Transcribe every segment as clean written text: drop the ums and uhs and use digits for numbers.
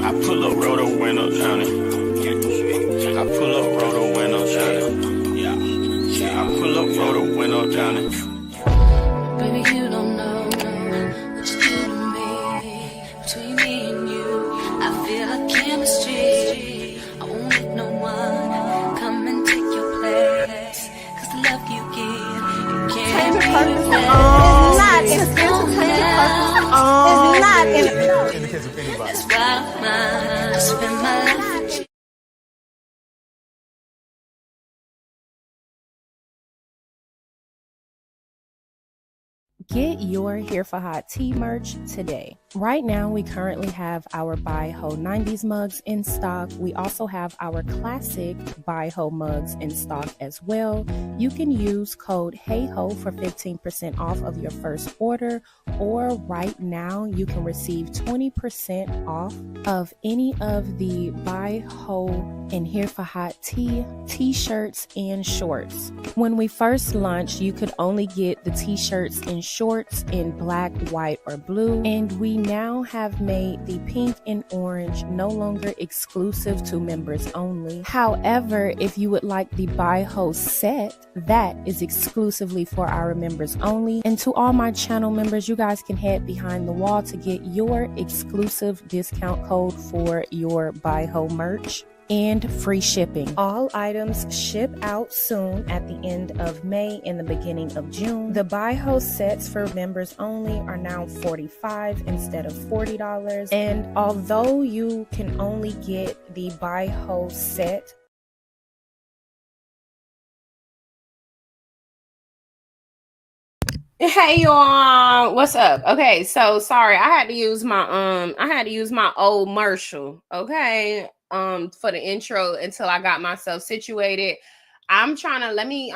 I pull up, roll the window down it. I pull up, roll the window down it. Yeah. I pull up, roll the window down it. Baby, you don't know what you do to me. Between me and you, I feel like chemistry. I won't let no one come and take your place. Cause the love you give, you can't It's not in the case of anybody. That's why I spend my life with you. Get your Here for Hot Tea merch today. Right now, we currently have our Buy Ho 90s mugs in stock. We also have our classic Buy Ho mugs in stock as well. You can use code HeyHo for 15% off of your first order, or right now you can receive 20% off of any of the Buy Ho and Here for Hot Tea t-shirts and shorts. When we first launched, you could only get the t-shirts and shorts in black, white, or blue, and we now have made the pink and orange no longer exclusive to members only. However, if you would like the Buy Ho set, that is exclusively for our members only. And to all my channel members, you guys can head behind the wall to get your exclusive discount code for your Buy Ho merch and free shipping. All items ship out soon at the end of May and the beginning of June. The Buy Ho sets for members only are now $45 instead of $40. And although you can only get the Buy Ho set Hey y'all, what's up? Okay, so sorry, I had to use my old Marshall, okay, for the intro until I got myself situated. I'm trying to let it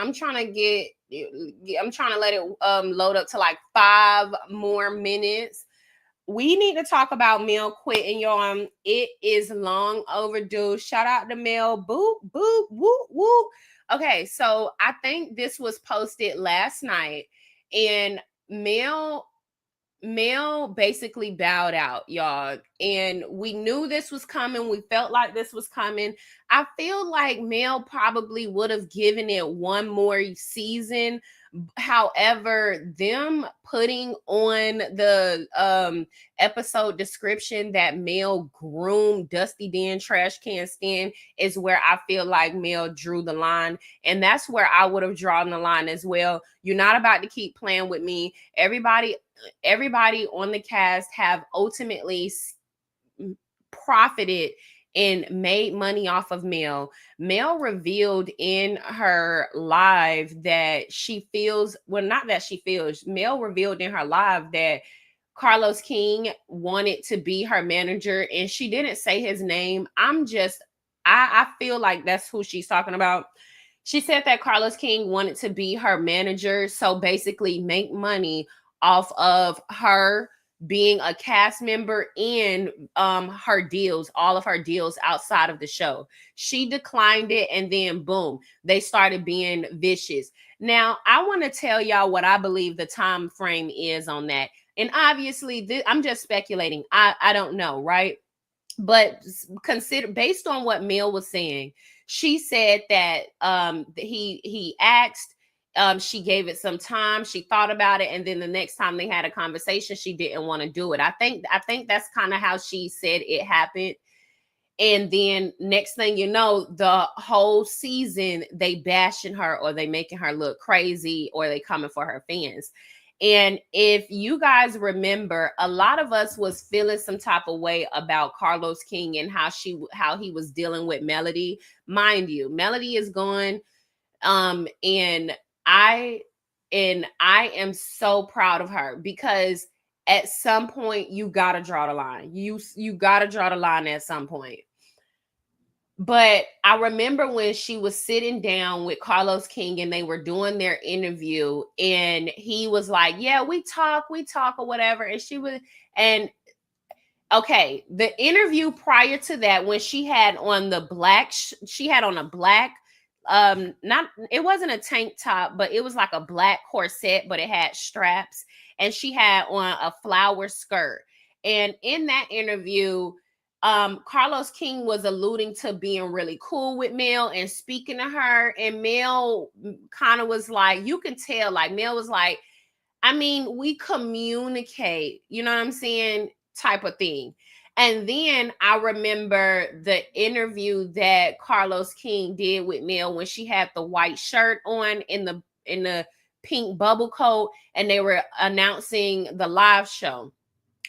load up to like 5 more minutes. We need to talk about Mel quitting, y'all. It is long overdue. Shout out to Mel. Boop, boop, whoop, whoop. Okay, so I think this was posted last night. And Mel basically bowed out, y'all. And we knew this was coming. We felt like this was coming. I feel like Mel probably would have given it one more season. However, them putting on the episode description that Mel groomed Dusty Dan Trash Can Stan is where I feel like Mel drew the line. And that's where I would have drawn the line as well. You're not about to keep playing with me. Everybody on the cast have ultimately profited and made money off of Mel. Mel revealed in her live that she feels, well, not that she feels, Mel revealed in her live that Carlos King wanted to be her manager, and she didn't say his name. I feel like that's who she's talking about. She said that Carlos King wanted to be her manager, so basically make money off of her being a cast member and her deals, all of her deals outside of the show. She declined it, and then boom, they started being vicious. Now, I want to tell y'all what I believe the time frame is on that. And obviously, I'm just speculating. I don't know, right? But consider, based on what Mel was saying, she said that he asked, she gave it some time, she thought about it, and then the next time they had a conversation, she didn't want to do it. I think that's kind of how she said it happened. And then next thing you know, the whole season they bashing her, or they making her look crazy, or they coming for her fans. And if you guys remember, a lot of us was feeling some type of way about Carlos King and how he was dealing with Melody. Mind you, Melody is gone. And I am so proud of her, because at some point you gotta draw the line. You gotta draw the line at some point. But I remember when she was sitting down with Carlos King and they were doing their interview, and he was like, yeah, we talk or whatever. And she was, and okay, the interview prior to that, when she had on the black, she had on a black, not, it wasn't a tank top, but it was like a black corset, but it had straps, and she had on a flower skirt. And in that interview, Carlos King was alluding to being really cool with Mel and speaking to her, and Mel kind of was like, you can tell, like Mel was like, I mean, we communicate, you know what I'm saying, type of thing. And then I remember the interview that Carlos King did with Mel when she had the white shirt on in the pink bubble coat, and they were announcing the live show.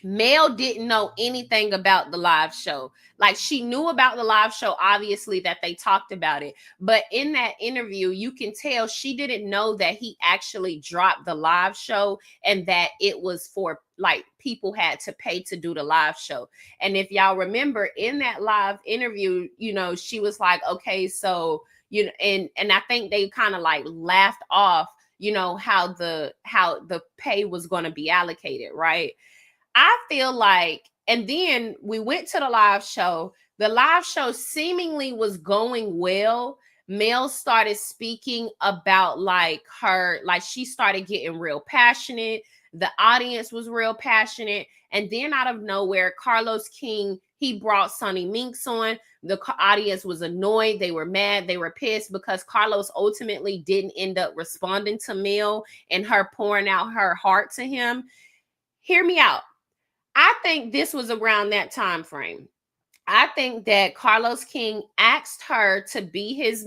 Mel didn't know anything about the live show. Like, she knew about the live show, obviously, that they talked about it. But in that interview, you can tell she didn't know that he actually dropped the live show and that it was for, like, people had to pay to do the live show. And if y'all remember in that live interview, you know, she was like, okay, so, you know, and I think they kind of like laughed off, you know, how the pay was going to be allocated, right? I feel like, and then we went to the live show. The live show seemingly was going well. Mel started speaking about like her, like she started getting real passionate. The audience was real passionate. And then out of nowhere, Carlos King, he brought Sonny Minks on. The audience was annoyed. They were mad. They were pissed because Carlos ultimately didn't end up responding to Mel and her pouring out her heart to him. Hear me out. I think this was around that time frame. I think that Carlos King asked her to be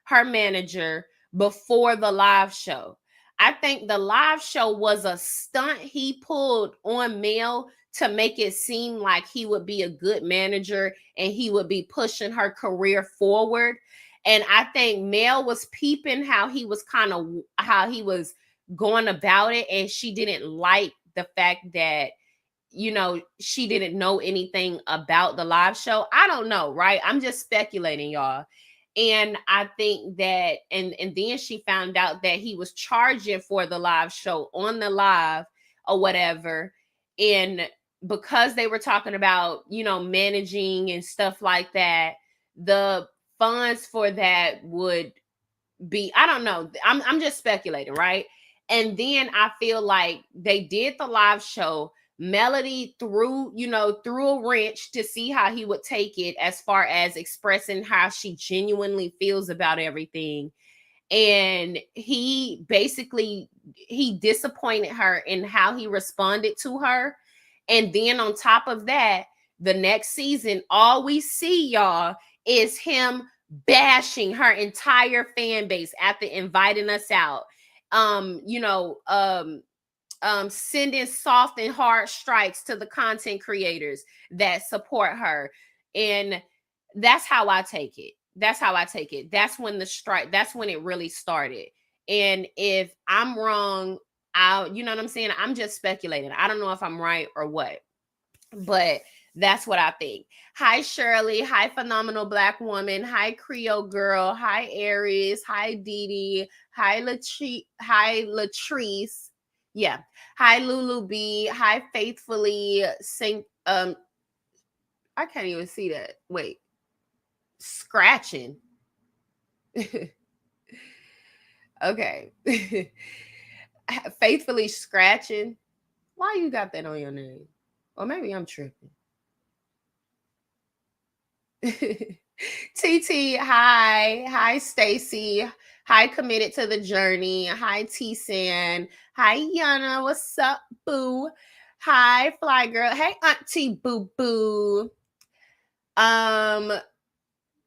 her manager before the live show. I think the live show was a stunt he pulled on Mel to make it seem like he would be a good manager and he would be pushing her career forward. And I think Mel was peeping how he was going about it, and she didn't like the fact that, you know, she didn't know anything about the live show. I don't know, right? I'm just speculating, y'all. And I think that, and then she found out that he was charging for the live show on the live or whatever. And because they were talking about, you know, managing and stuff like that, the funds for that would be, I don't know. I'm just speculating, right? And then I feel like they did the live show. Melody threw a wrench to see how he would take it as far as expressing how she genuinely feels about everything. And he disappointed her in how he responded to her. And then on top of that, the next season, all we see, y'all, is him bashing her entire fan base after inviting us out. Sending soft and hard strikes to the content creators that support her. And that's how I take it. That's when that's when it really started. And if I'm wrong, you know what I'm saying? I'm just speculating. I don't know if I'm right or what, but that's what I think. Hi, Shirley. Hi, Phenomenal Black Woman. Hi, Creole Girl. Hi, Aries. Hi, Dee Dee. Hi, Latrice. Yeah. Hi, Lulu B. Hi, Faithfully. I can't even see that. Wait. Scratching. Okay. Faithfully Scratching. Why you got that on your name? Or maybe I'm tripping. TT, hi Stacy, hi Committed to the Journey, hi T-San, hi Yana, what's up, boo? Hi Fly Girl, hey Auntie Boo Boo.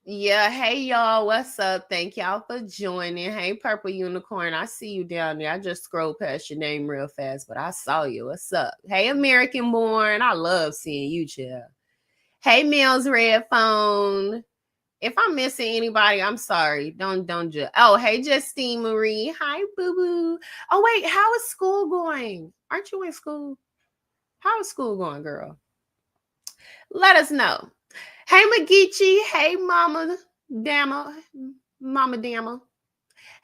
Yeah, hey y'all, what's up? Thank y'all for joining. Hey Purple Unicorn, I see you down there. I just scrolled past your name real fast, but I saw you. What's up? Hey American Born, I love seeing you, chill. Hey Mills Red Phone. If I'm missing anybody, I'm sorry. Don't judge. Oh, hey Justine Marie. Hi, boo boo. Oh wait, how is school going? Aren't you in school? How is school going, girl? Let us know. Hey Magichi. Hey Mama Dama. Mama Dama.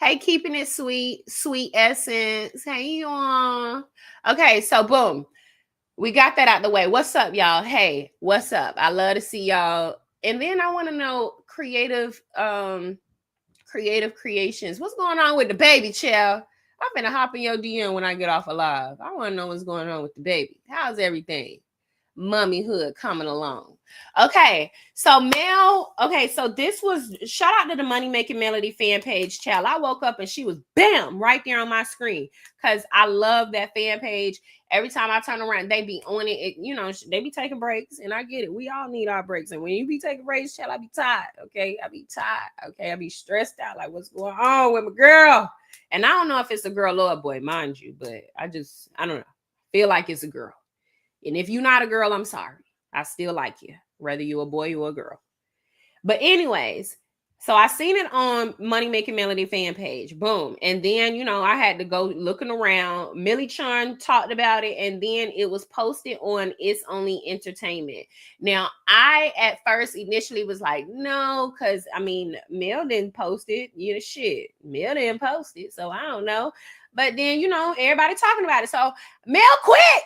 Hey, keeping it sweet, sweet essence. Hey y'all. Okay, so boom. We got that out the way. What's up, y'all? Hey, what's up? I love to see y'all. And then I want to know creative creations. What's going on with the baby, child? I'm gonna hop in your DM when I get off alive. I want to know what's going on with the baby. How's everything? mummyhood coming along. Okay, so Mel, okay, so this was shout out to the Money Making Melody fan page, child. I woke up and she was bam right there on my screen because I love that fan page. Every time I turn around, they be on it, you know, they be taking breaks, and I get it. We all need our breaks, and when you be taking breaks, child, I be tired. Okay, I be tired. Okay, I be stressed out. Like, what's going on with my girl? And I don't know if it's a girl or a boy, mind you, but I don't know. Feel like it's a girl. And if you're not a girl, I'm sorry. I still like you, whether you're a boy or a girl. But anyways, so I seen it on Money Making Melody fan page. Boom. And then, you know, I had to go looking around. Millie Chun talked about it, and then it was posted on It's Only Entertainment. Now, I at first initially was like, no, because I mean, Mel didn't post it. You know, shit. Mel didn't post it. So I don't know. But then, you know, everybody talking about it. So Mel quit.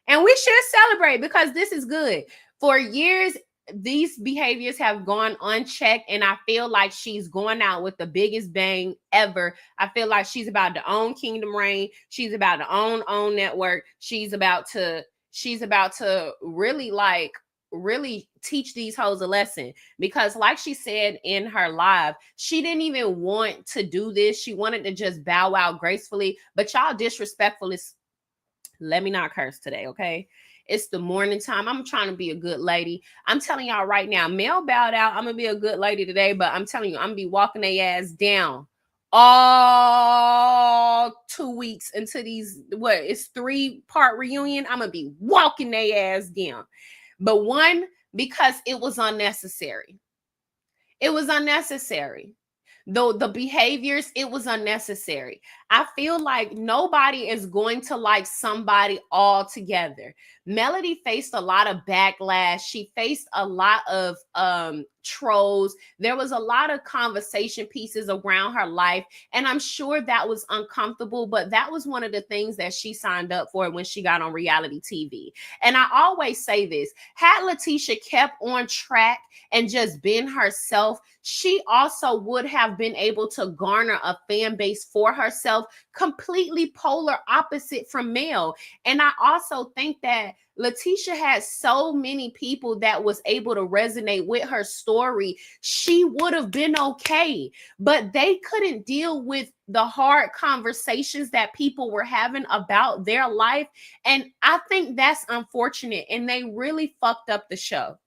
And we should celebrate because this is good. For years, these behaviors have gone unchecked, and I feel like she's going out with the biggest bang ever. I feel like she's about to own Kingdom Reign. She's about to own network. She's about to really teach these hoes a lesson, because like she said in her live, she didn't even want to do this. She wanted to just bow out gracefully, but y'all disrespectful is, let me not curse today, okay? It's the morning time. I'm trying to be a good lady. I'm telling y'all right now, Mel bowed out. I'm gonna be a good lady today, but I'm telling you, I'm gonna be walking their ass down all 2 weeks into these, what, it's 3-part reunion. I'm gonna be walking their ass down. But one, because it was unnecessary. It was unnecessary. Though the behaviors, it was unnecessary. I feel like nobody is going to like somebody altogether. Melody faced a lot of backlash. She faced a lot of trolls. There was a lot of conversation pieces around her life, and I'm sure that was uncomfortable, but that was one of the things that she signed up for when she got on reality TV. And I always say this, had Letitia kept on track and just been herself, she also would have been able to garner a fan base for herself, completely polar opposite from Mel. And I also think that Letitia had so many people that was able to resonate with her story. She would have been okay, but they couldn't deal with the hard conversations that people were having about their life. And I think that's unfortunate. And they really fucked up the show.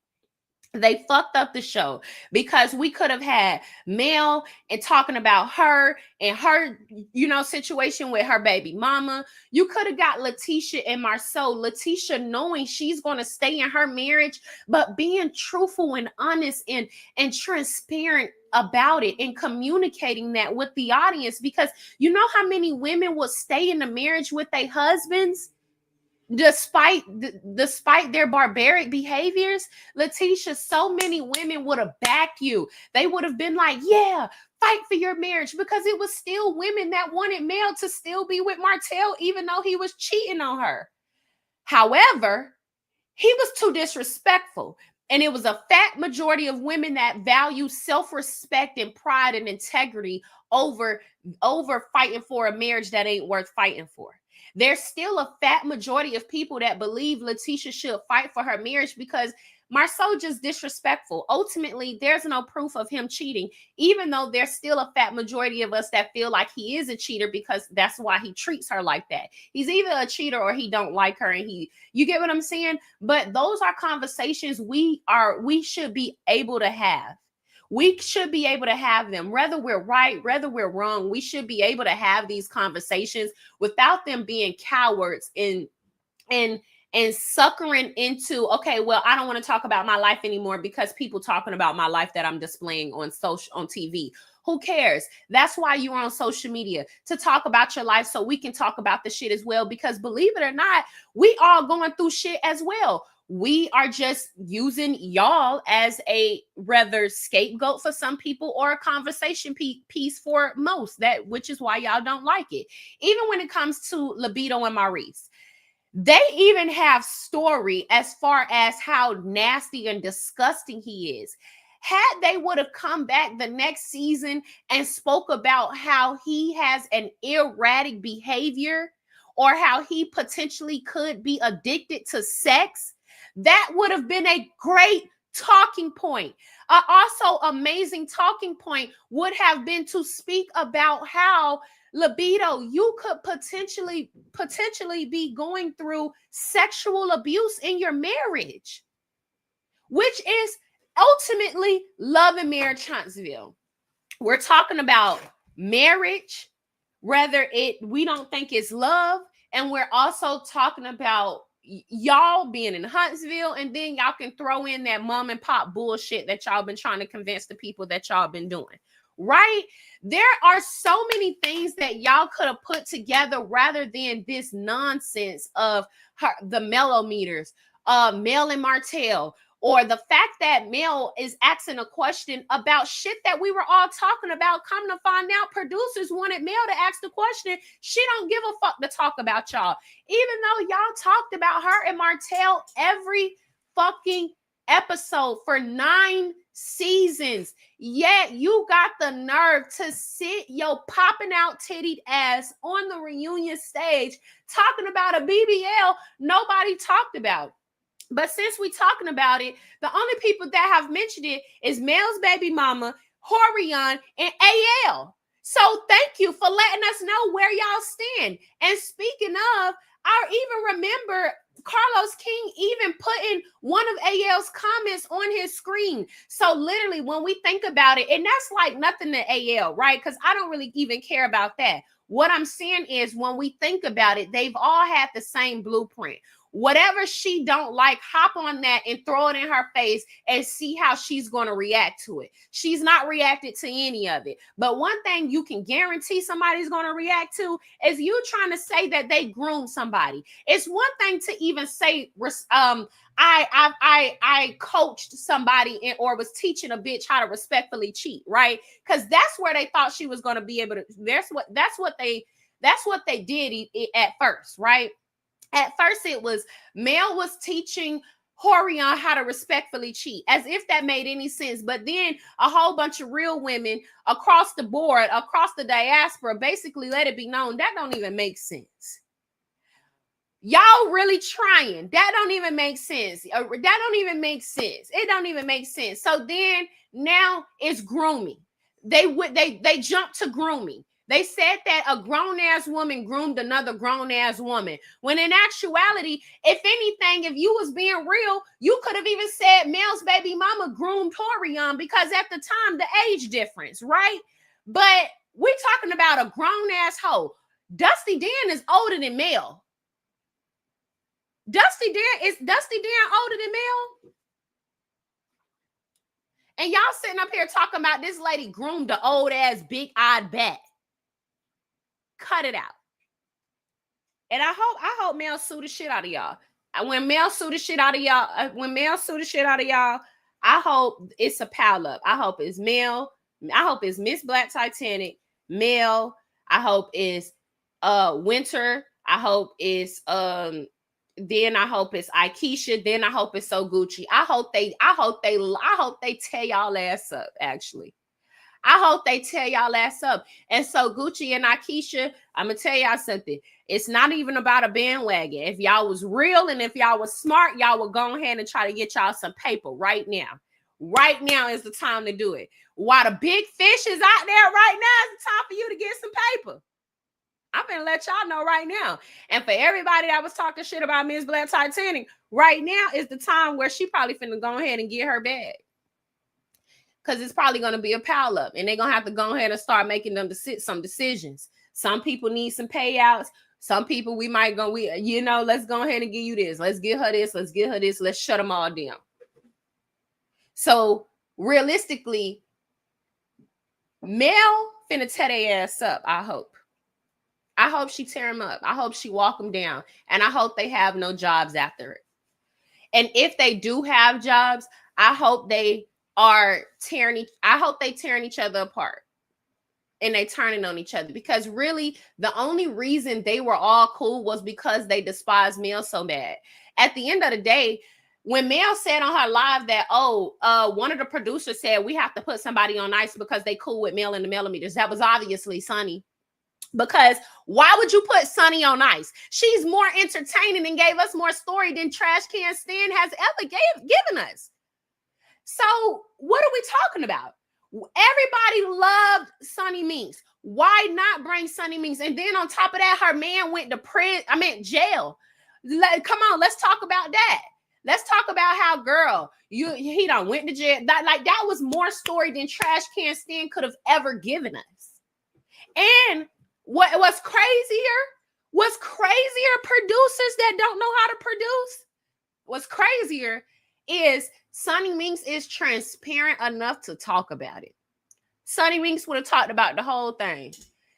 They fucked up the show, because we could have had Mel and talking about her and her, you know, situation with her baby mama. You could have got Letitia and Marceau. Letitia knowing she's going to stay in her marriage, but being truthful and honest and transparent about it and communicating that with the audience, because you know how many women will stay in the marriage with their husbands despite their barbaric behaviors. Letitia, so many women would have backed you. They would have been like, yeah, fight for your marriage, because it was still women that wanted Mel to still be with Martell even though he was cheating on her. However, he was too disrespectful. And it was a fat majority of women that value self-respect and pride and integrity over fighting for a marriage that ain't worth fighting for. There's still a fat majority of people that believe Letitia should fight for her marriage because Marceau just disrespectful. Ultimately, there's no proof of him cheating, even though there's still a fat majority of us that feel like he is a cheater because that's why he treats her like that. He's either a cheater or he don't like her, and you get what I'm saying? But those are conversations we should be able to have. We should be able to have them, whether we're right, whether we're wrong. We should be able to have these conversations without them being cowards and suckering into, okay, well, I don't want to talk about my life anymore because people talking about my life that I'm displaying on TV. Who cares? That's why you're on social media, to talk about your life so we can talk about the shit as well, because believe it or not, we all going through shit as well. We are just using y'all as a rather scapegoat for some people or a conversation piece for most, which is why y'all don't like it. Even when it comes to Libido and Maurice, they even have story as far as how nasty and disgusting he is. Had they would have come back the next season and spoke about how he has an erratic behavior or how he potentially could be addicted to sex, That would have been a great talking point. Also, amazing talking point would have been to speak about how libido, you could potentially be going through sexual abuse in your marriage, which is ultimately Love and Marriage Huntsville. We're talking about marriage, whether we don't think it's love, and we're also talking about y'all being in Huntsville, and then y'all can throw in that mom and pop bullshit that y'all been trying to convince the people that y'all been doing, right? There are so many things that y'all could have put together rather than this nonsense of the mellometers, Mel and Martell, or the fact that Mel is asking a question about shit that we were all talking about. Come to find out, producers wanted Mel to ask the question. She don't give a fuck to talk about y'all. Even though y'all talked about her and Martell every fucking episode for 9 seasons, yet you got the nerve to sit your popping out tittied ass on the reunion stage talking about a BBL nobody talked about. But since we talking about it, the only people that have mentioned it is Mel's baby mama, Horion, and AL. So thank you for letting us know where y'all stand. And speaking of, I even remember Carlos King even putting one of AL's comments on his screen. So literally, when we think about it, and that's like nothing to AL, right? Because I don't really even care about that. What I'm saying is, when we think about it, they've all had the same blueprint. Whatever she don't like, hop on that and throw it in her face and see how she's going to react to it. She's not reacted to any of it. But one thing you can guarantee somebody's going to react to is you trying to say that they groomed somebody. It's one thing to even say, I coached somebody or was teaching a bitch how to respectfully cheat, right? Because that's where they thought she was going to be able to. That's what they did at first, right? At first, it was Mel was teaching Horion how to respectfully cheat, as if that made any sense. But then a whole bunch of real women across the board, across the diaspora, basically let it be known that don't even make sense. Y'all really trying. That don't even make sense. That don't even make sense. It don't even make sense. So then now it's grooming. They jumped to grooming. They said that a grown-ass woman groomed another grown-ass woman. When in actuality, if anything, if you was being real, you could have even said Mel's baby mama groomed Horion, because at the time, the age difference, right? But we're talking about a grown-ass hoe. Dusty Dan is older than Mel. Dusty Dan older than Mel? And y'all sitting up here talking about this lady groomed the old-ass big-eyed bat. Cut it out. And I hope Mel sue the shit out of y'all. When Mel sue the shit out of y'all, I hope it's a pile up. I hope it's Mel. I hope it's Miss Black Titanic, Mel. I hope it's Winter. I hope it's then I hope it's Aikisha. Then I hope it's So Gucci. I hope they tear y'all ass up, actually. I hope they tear y'all ass up. And So Gucci and Aikisha, I'm going to tell y'all something. It's not even about a bandwagon. If y'all was real and if y'all was smart, y'all would go ahead and try to get y'all some paper right now. Right now is the time to do it. While the big fish is out there right now, it's the time for you to get some paper. I'm going to let y'all know right now. And for everybody that was talking shit about Miss Black Titanic, right now is the time where she probably finna go ahead and get her bag. Because it's probably going to be a pile up, and they're going to have to go ahead and start making them some decisions. Some people need some payouts. Some people let's go ahead and give you this. Let's give her this. Let's give her this. Let's shut them all down. So realistically, Mel finna tear their ass up, I hope. I hope she tear them up. I hope she walk them down. And I hope they have no jobs after it. And if they do have jobs, I hope they tearing each other apart, and they turning on each other, because really the only reason they were all cool was because they despised Mel so bad. At the end of the day, when Mel said on her live that, one of the producers said we have to put somebody on ice because they cool with Mel and the millimeters, that was obviously Sonny. Because why would you put Sunny on ice? She's more entertaining and gave us more story than Trash Can Stan has ever given us. So what are we talking about? Everybody loved Sunny Minks. Why not bring Sunny Minks? And then on top of that, her man went to jail. Come on, let's talk about that. Let's talk about how, girl, he done went to jail. That was more story than Trash Can Stan could have ever given us. And what's crazier, producers that don't know how to produce, what's crazier is Sunny Minks is transparent enough to talk about it. Sunny Minks would have talked about the whole thing.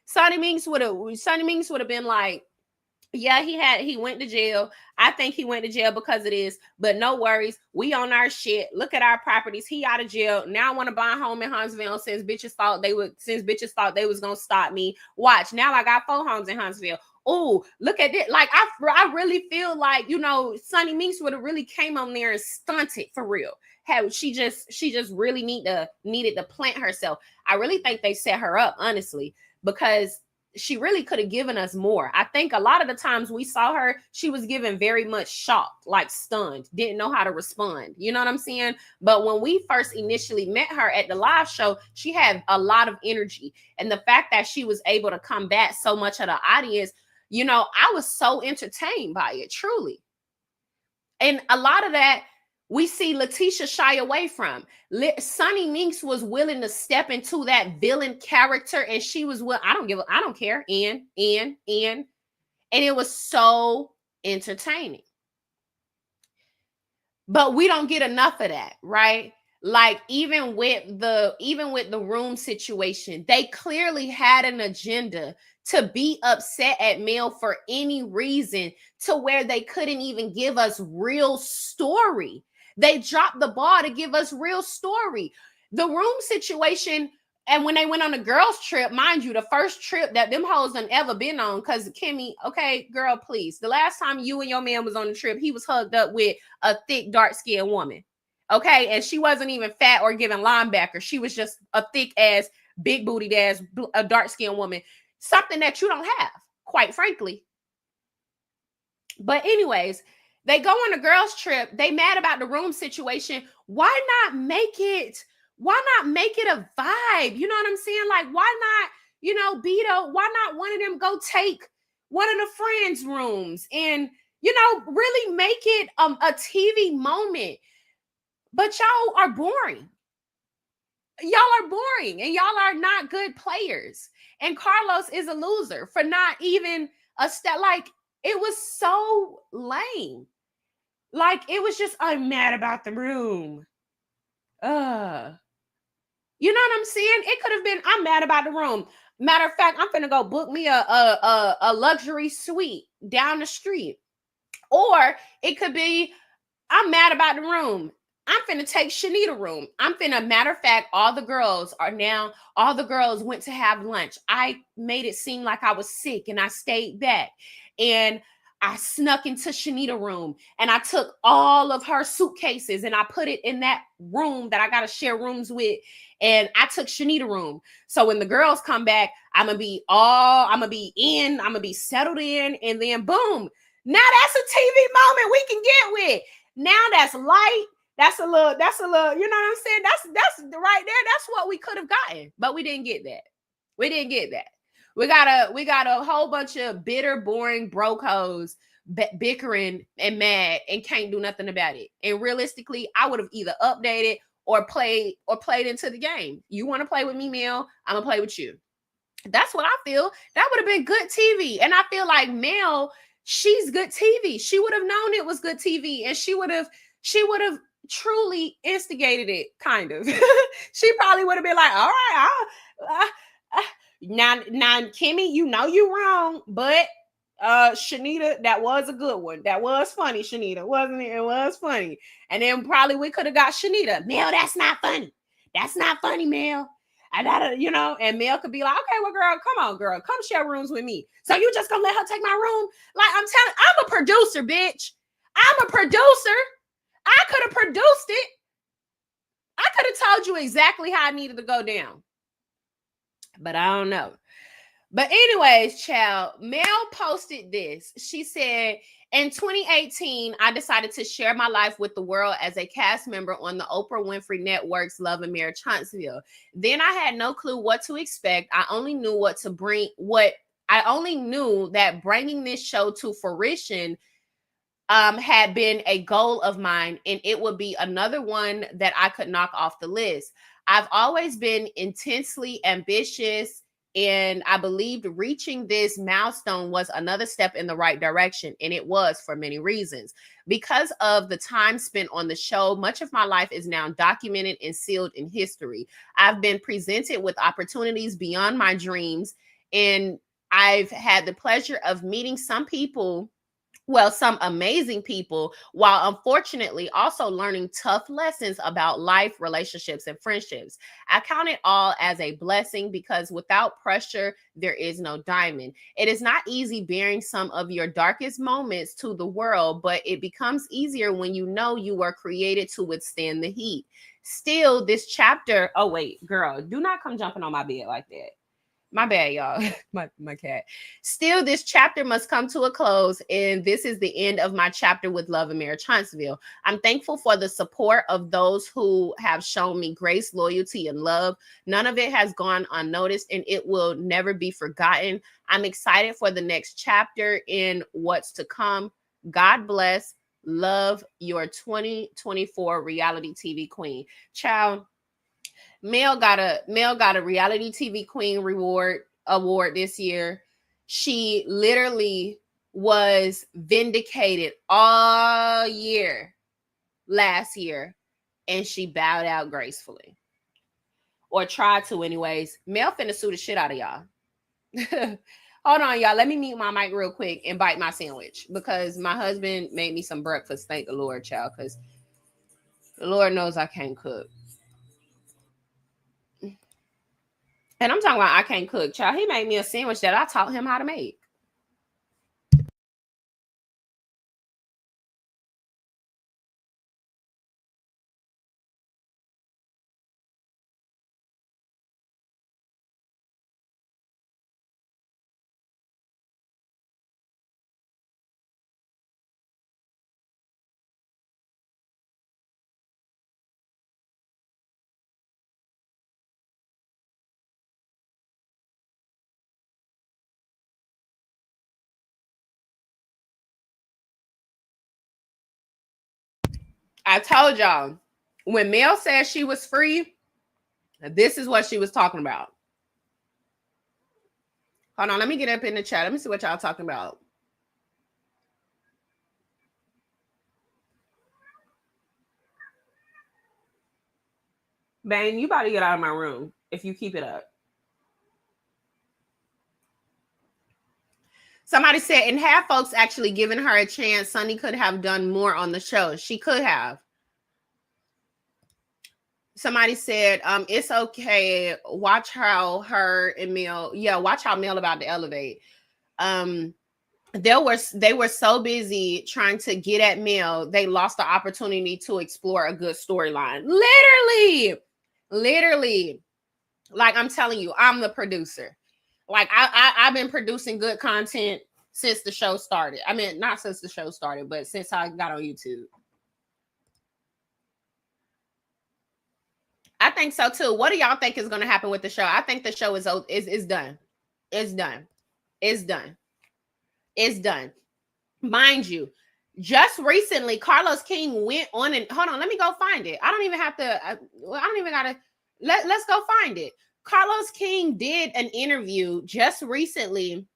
Sunny Minks would have been like, yeah, he went to jail. I think he went to jail because of this, but no worries. We on our shit. Look at our properties. He out of jail. Now I want to buy a home in Huntsville since bitches thought they was gonna stop me. Watch, now I got 4 homes in Huntsville. Oh, look at it. Like I really feel like, Sunny Minks would have really came on there and stunted for real. She just really needed to plant herself. I really think they set her up, honestly, because she really could have given us more. I think a lot of the times we saw her, she was given very much shocked, like stunned, didn't know how to respond. You know what I'm saying? But when we first initially met her at the live show, she had a lot of energy. And the fact that she was able to combat so much of the audience, I was so entertained by it, truly. And a lot of that we see Letitia shy away from. Sunny Minks was willing to step into that villain character, and she was I don't care. And it was so entertaining. But we don't get enough of that, right? Like even with the room situation, they clearly had an agenda to be upset at Mel for any reason, to where they couldn't even give us real story. They dropped the ball to give us real story. The room situation, and when they went on the girls' trip, mind you, the first trip that them hoes done ever been on, because Kimmy, okay, girl, please. The last time you and your man was on the trip, he was hugged up with a thick, dark-skinned woman. Okay, and she wasn't even fat or giving linebacker. She was just a thick-ass, big-bootied ass, a dark-skinned woman. Something that you don't have, quite frankly. But anyways, they go on a girls' trip. They mad about the room situation. Why not make it a vibe? You know what I'm saying? Like, why not, Beto, why not one of them go take one of the friends' rooms and, really make it a TV moment? But y'all are boring. Y'all are boring, and y'all are not good players. And Carlos is a loser for not even a step. Like, it was so lame. Like, it was just, I'm mad about the room. You know what I'm saying? It could have been, I'm mad about the room. Matter of fact, I'm finna go book me a luxury suite down the street. Or it could be, I'm mad about the room. I'm finna take Shanita room. Matter of fact, all the girls went to have lunch. I made it seem like I was sick and I stayed back. And I snuck into Shanita room and I took all of her suitcases and I put it in that room that I got to share rooms with. And I took Shanita room. So when the girls come back, I'm going to be settled in. And then boom, now that's a TV moment we can get with. Now that's light. That's a little, you know what I'm saying? That's right there. That's what we could have gotten, but we didn't get that. We got a whole bunch of bitter, boring broke hoes bickering and mad and can't do nothing about it. And realistically, I would have either updated or played into the game. You want to play with me, Mel? I'm gonna play with you. That's what I feel. That would have been good TV. And I feel like Mel, she's good TV. She would have known it was good TV, and she would have truly instigated it, kind of. She probably would have been like, all right, now Kimmy, you wrong, but Shanita, that was a good one. That was funny, Shanita, wasn't it? It was funny. And then probably we could have got Shanita. Mel, that's not funny. That's not funny, Mel. And Mel could be like, okay, well, girl, come on, girl, come share rooms with me. So you just gonna let her take my room? Like, I'm a producer, bitch. I'm a producer. I could have produced it. I could have told you exactly how I needed to go down. But I don't know. But anyways, child, Mel posted this. She said, in 2018, I decided to share my life with the world as a cast member on the Oprah Winfrey Network's Love and Marriage Huntsville. Then I had no clue what to expect. I only knew that bringing this show to fruition had been a goal of mine, and it would be another one that I could knock off the list. I've always been intensely ambitious, and I believed reaching this milestone was another step in the right direction, and it was for many reasons. Because of the time spent on the show, much of my life is now documented and sealed in history. I've been presented with opportunities beyond my dreams, and I've had the pleasure of meeting some amazing people, while unfortunately also learning tough lessons about life, relationships, and friendships. I count it all as a blessing because without pressure, there is no diamond. It is not easy bearing some of your darkest moments to the world, but it becomes easier when you know you were created to withstand the heat. Still, this chapter, oh wait, girl, do not come jumping on my bed like that. My bad, y'all. my cat. Still, this chapter must come to a close, and this is the end of my chapter with Love and Marriage Huntsville. I'm thankful for the support of those who have shown me grace, loyalty, and love. None of it has gone unnoticed, and it will never be forgotten. I'm excited for the next chapter in what's to come. God bless. Love, your 2024 reality TV queen. Child, Mel got a reality TV queen award this year. She literally was vindicated all year last year, and she bowed out gracefully, or tried to anyways. Mel finna sue the shit out of y'all. Hold on, y'all. Let me mute my mic real quick and bite my sandwich because my husband made me some breakfast. Thank the Lord, child, because the Lord knows I can't cook. And I'm talking about I can't cook, child. He made me a sandwich that I taught him how to make. I told y'all, when Mel said she was free, this is what she was talking about. Hold on, let me get up in the chat. Let me see what y'all talking about. Bane, you about to get out of my room if you keep it up. Somebody said, and have folks actually given her a chance, Sunny could have done more on the show. She could have. Somebody said, it's okay. Watch how her and Mel, watch how Mel about to elevate. They were so busy trying to get at Mel, they lost the opportunity to explore a good storyline. Literally. Like, I'm telling you, I'm the producer. Like, I've been producing good content since the show started. I mean, not since the show started, but since I got on YouTube. I think so too. What do y'all think is going to happen with the show? I think the show is done. It's done. It's done. It's done. Mind you, just recently, Carlos King went on and hold on. Let me go find it. I don't even have to. I don't even gotta. Let's go find it. Carlos King did an interview just recently,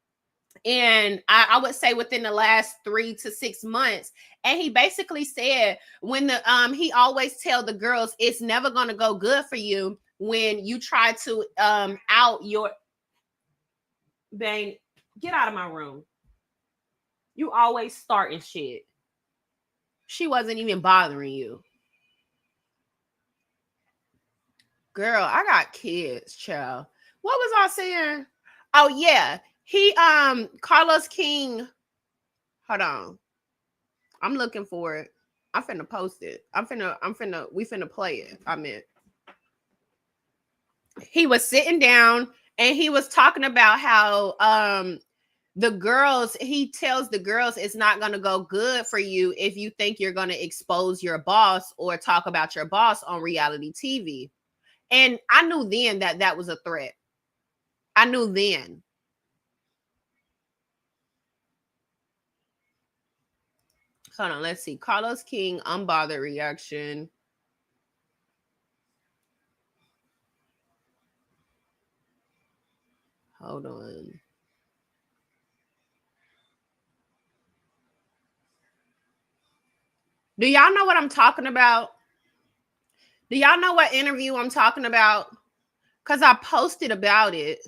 and I would say within the last 3 to 6 months, and he basically said when he always tell the girls it's never gonna go good for you when you try to out your Bang, get out of my room. You always starting shit. She wasn't even bothering you. Girl, I got kids, child. What was I saying? Oh yeah. He Carlos King. Hold on. I'm looking for it. I'm finna post it. We finna play it. I meant he was sitting down And he was talking about how the girls, he tells the girls it's not going to go good for you if you think you're going to expose your boss or talk about your boss on reality TV. And I knew then that that was a threat. I knew then. Hold on, let's see. Carlos King, unbothered reaction. Hold on. Do y'all know what I'm talking about? Do y'all know what interview I'm talking about? Because I posted about it.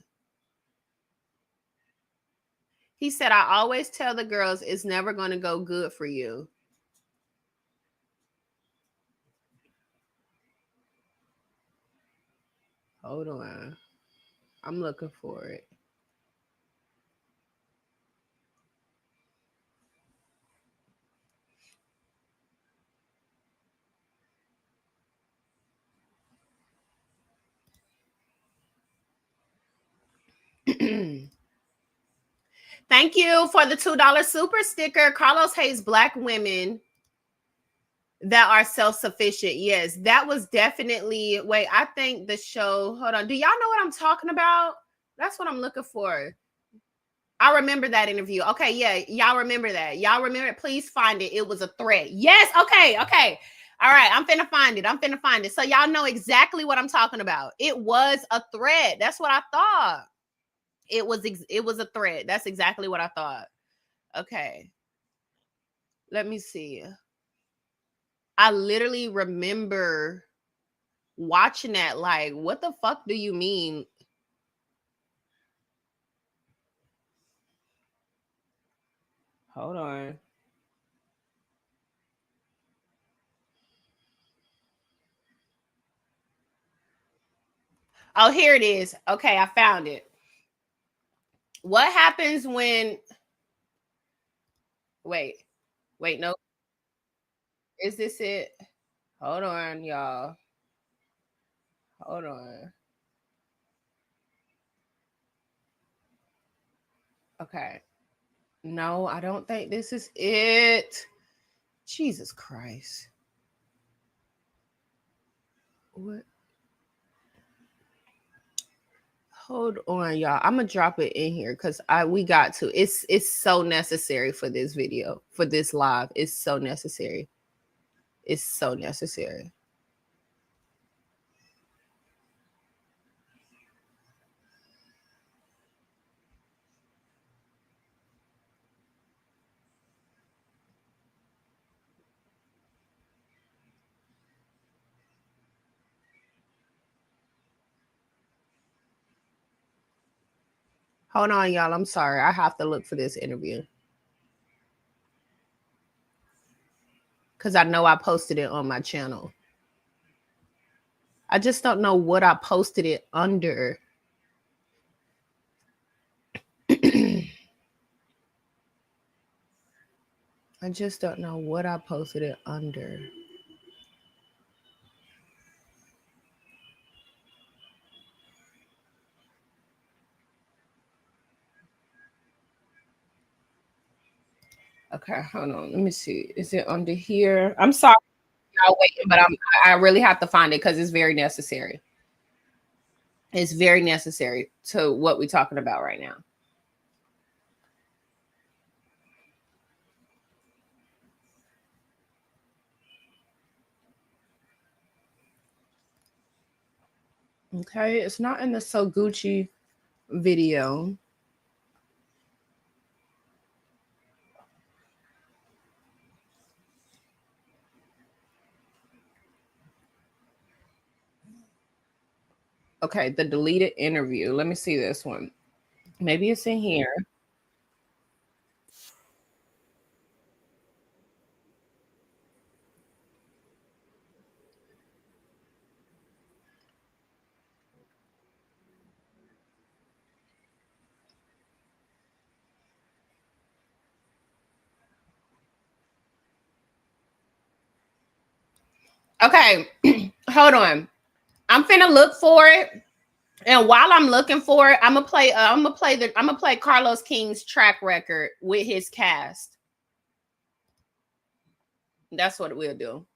He said, I always tell the girls it's never going to go good for you. Hold on. I'm looking for it. Thank you for the $2 super sticker. Carlos hates black women that are self-sufficient. Yes, that was definitely. Wait, I think the show. Hold on. Do y'all know what I'm talking about? That's what I'm looking for. I remember that interview. Okay, yeah, y'all remember that. Y'all remember it? Please find it. It was a threat. Yes. Okay. Okay. All right. I'm finna find it. I'm finna find it. So y'all know exactly what I'm talking about. It was a threat. That's what I thought. It was a threat. That's exactly what I thought. Okay. Let me see. I literally remember watching that like, what the fuck do you mean? Hold on. Oh, here it is. Okay, I found it. What happens when wait, wait, no. Is this it? Hold on, y'all. Hold on. Okay. No, I don't think this is it. Jesus Christ. What? Hold on, y'all. I'm gonna drop it in here because we got to. It's so necessary for this video, for this live. It's so necessary. It's so necessary. Hold on, y'all. I'm sorry. I have to look for this interview. Because I know I posted it on my channel. I just don't know what I posted it under. I just don't know what I posted it under. Okay, hold on. Let me see. Is it under here? I'm sorry, y'all waiting, but I really have to find it because it's very necessary. It's very necessary to what we're talking about right now. Okay, it's not in the So Gucci video. Okay, the deleted interview. Let me see this one. Maybe it's in here. Okay, hold on. I'm finna look for it. And while I'm looking for it, I'm gonna play Carlos King's track record with his cast. That's what we'll do.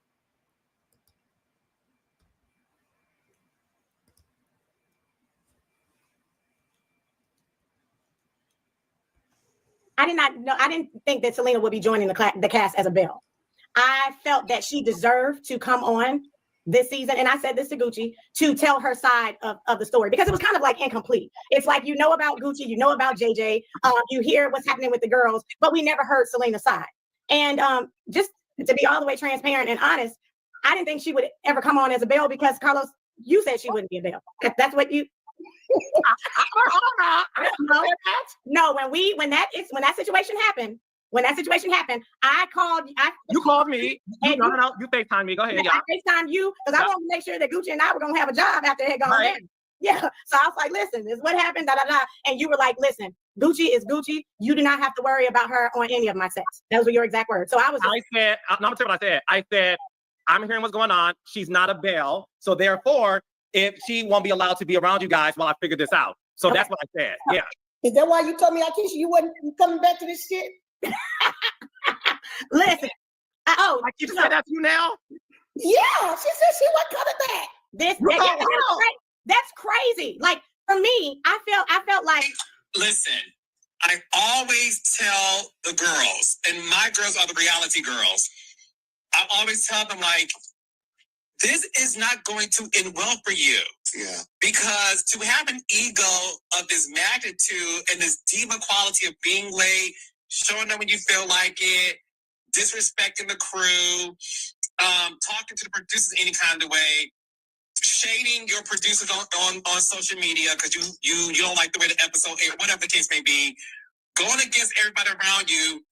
I didn't think that Selena would be joining the cast as a Belle. I felt that she deserved to come on this season, and I said this to Gucci, to tell her side of the story, because it was kind of like incomplete. It's like, you know about Gucci, you know about JJ, you hear what's happening with the girls, but we never heard Selena's side. And just to be all the way transparent and honest, I didn't think she would ever come on as a Belle, because Carlos, you said she wouldn't be a Belle. That's what you. No, when that situation happened, I called. You called me. You FaceTime me. Go ahead, y'all. I FaceTime you because I wanted to make sure that Gucci and I were gonna have a job after it had gone down. Yeah. So I was like, listen, this is what happened, da da da. And you were like, listen, Gucci is Gucci. You do not have to worry about her on any of my sets. Those were your exact words. So I'm gonna tell you what I said. I said, I'm hearing what's going on. She's not a Belle. So therefore, if she won't be allowed to be around you guys while I figure this out. So that's what I said. Yeah. Is that why you told me, Akeisha, you wasn't coming back to this shit? Listen. I keep saying that to you now? Yeah, she said she wasn't coming back. That's crazy. Like, for me, I felt like. Listen, I always tell the girls, and my girls are the reality girls, I always tell them, like, this is not going to end well for you. Yeah. Because to have an ego of this magnitude and this diva quality of being late, showing up when you feel like it, disrespecting the crew, talking to the producers any kind of way, shading your producers on social media because you don't like the way the episode aired, whatever the case may be, going against everybody around you,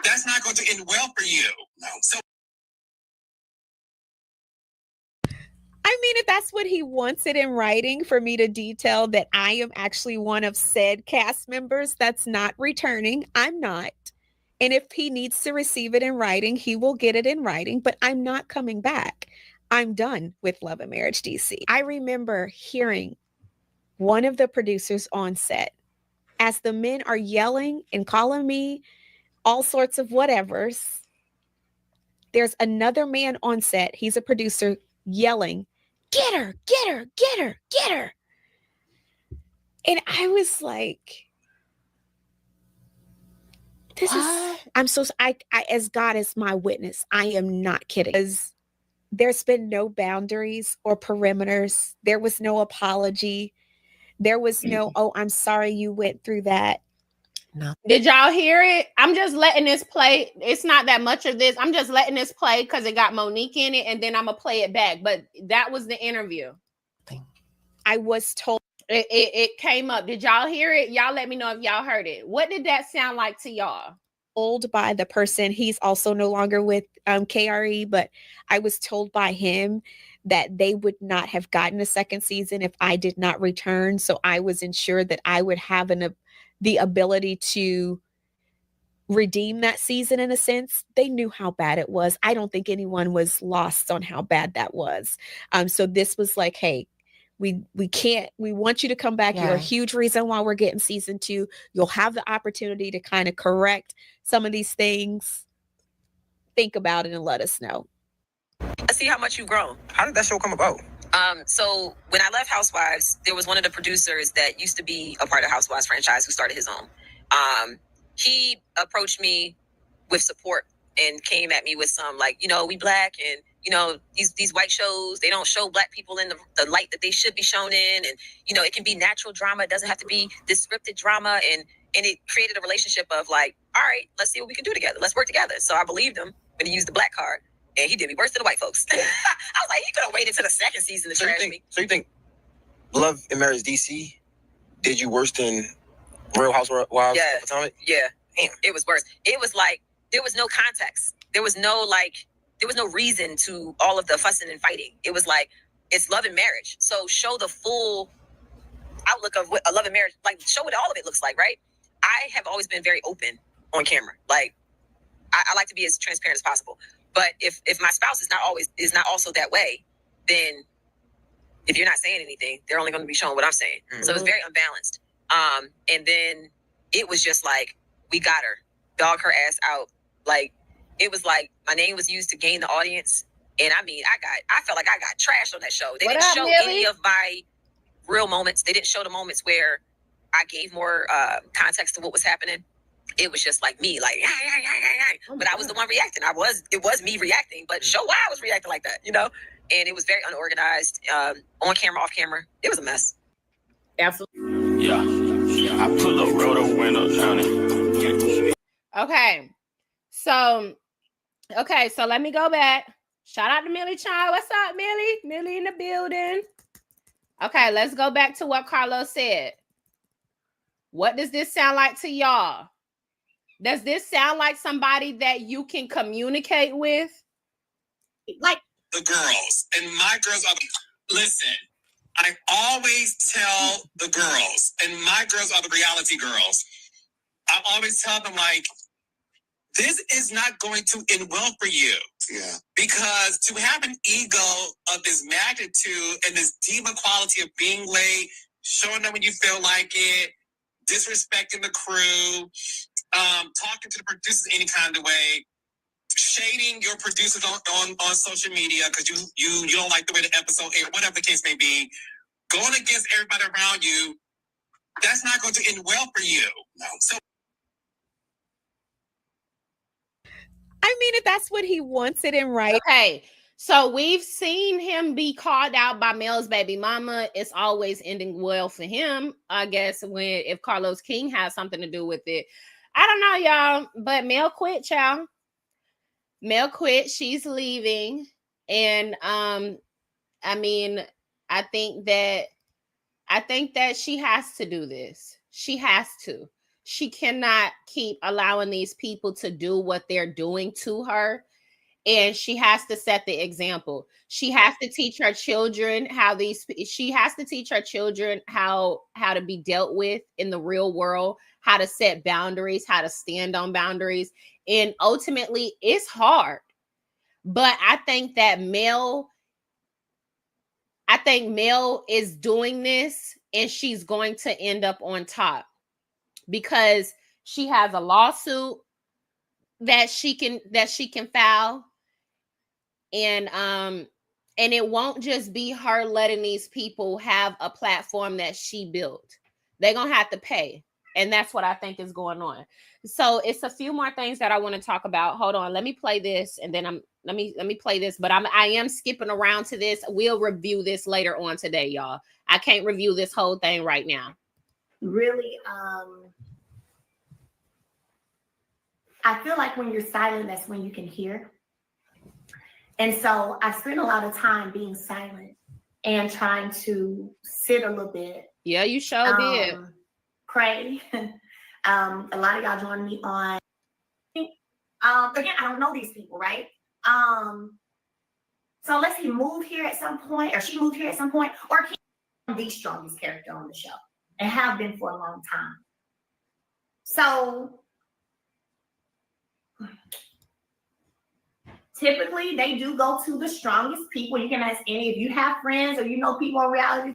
that's not going to end well for you. No. So I mean, if that's what he wants it in writing for me to detail that I am actually one of said cast members that's not returning, I'm not. And if he needs to receive it in writing, he will get it in writing, but I'm not coming back. I'm done with Love and Marriage DC. I remember hearing one of the producers on set, as the men are yelling and calling me all sorts of whatevers, there's another man on set, he's a producer, yelling, "Get her, get her, get her, get her." And I was like, this is, I'm so, I, as God is my witness, I am not kidding. Because there's been no boundaries or perimeters. There was no apology. There was no, oh, I'm sorry you went through that. No. Did y'all hear it? I'm just letting this play. It's not that much of this. I'm just letting this play because it got Monique in it, and then I'm going to play it back. But that was the interview. I was told. It came up. Did y'all hear it? Y'all let me know if y'all heard it. What did that sound like to y'all? Told by the person. He's also no longer with KRE, but I was told by him that they would not have gotten a second season if I did not return. So I was ensured that I would have the ability to redeem that season in a sense. They knew how bad it was. I don't think anyone was lost on how bad that was. So this was like, hey, we want you to come back. Yeah. You're a huge reason why we're getting season 2. You'll have the opportunity to kind of correct some of these things. Think about it and let us know. I see how much you've grown. How did that show come about? So when I left Housewives, there was one of the producers that used to be a part of Housewives franchise who started his own. He approached me with support and came at me with some like, we Black and, these white shows, they don't show Black people in the light that they should be shown in. And, it can be natural drama. It doesn't have to be this scripted drama. And it created a relationship of like, all right, let's see what we can do together. Let's work together. So I believed him when he used the Black card. And he did me worse than the white folks. I was like, he could have waited till the second season to trash me. So you think Love and Marriage DC did you worse than Real Housewives? Yeah. Yeah. Damn. It was worse. It was like, there was no context. There was no reason to all of the fussing and fighting. It was like, it's Love and Marriage. So show the full outlook of what a Love and Marriage, like show what all of it looks like, right? I have always been very open on camera. Like, I like to be as transparent as possible. But if my spouse is not also that way, then if you're not saying anything, they're only going to be showing what I'm saying. So it was very unbalanced. And then it was just like, we got her, dog her ass out. Like, it was like my name was used to gain the audience. And I mean, I felt like I got trashed on that show. They didn't show any of my real moments. They didn't show the moments where I gave more context to what was happening. It was just like me, like, but I was the one reacting. It was me reacting, but show why I was reacting like that, you know? And it was very unorganized, on camera, off camera. It was a mess. Absolutely. Yeah. I pull up roto window, Johnny. Okay. So let me go back. Shout out to Millie Child. What's up, Millie? Millie in the building. Okay, let's go back to what Carlos said. What does this sound like to y'all? Does this sound like somebody that you can communicate with? Like the girls, and my girls are, listen, I always tell the girls, and my girls are the reality girls. I always tell them, like, this is not going to end well for you. Yeah. Because to have an ego of this magnitude and this diva quality of being late, showing up when you feel like it, disrespecting the crew, talking to the producers any kind of way, shading your producers on social media because you don't like the way the episode aired, whatever the case may be, going against everybody around you, that's not going to end well for you. No. So I mean, if that's what he wants it in right. Okay. So we've seen him be called out by Mel's baby mama. It's always ending well for him, I guess, if Carlos King has something to do with it. I don't know, y'all, but Mel quit, y'all. Mel quit. She's leaving. And I mean, I think that she has to do this. She has to. She cannot keep allowing these people to do what they're doing to her. And she has to set the example. She has to teach her children how to be dealt with in the real world, how to set boundaries, how to stand on boundaries. And ultimately, it's hard. But I think Mel is doing this, and she's going to end up on top because she has a lawsuit that she can file. And it won't just be her letting these people have a platform that she built. They're gonna have to pay. And that's what I think is going on. So it's a few more things that I want to talk about. Hold on, let me play this, and then let me play this, but I am skipping around to this. We'll review this later on today, y'all. I can't review this whole thing right now. Really, I feel like when you're silent, that's when you can hear. And so I spent a lot of time being silent and trying to sit a little bit. Yeah, you sure did. Pray. A lot of y'all joined me on. Again, I don't know these people, right? So let's see, move here at some point, or she moved here at some point, or he the strongest character on the show and have been for a long time. So typically, they do go to the strongest people. You can ask any if you have friends or you know people on reality.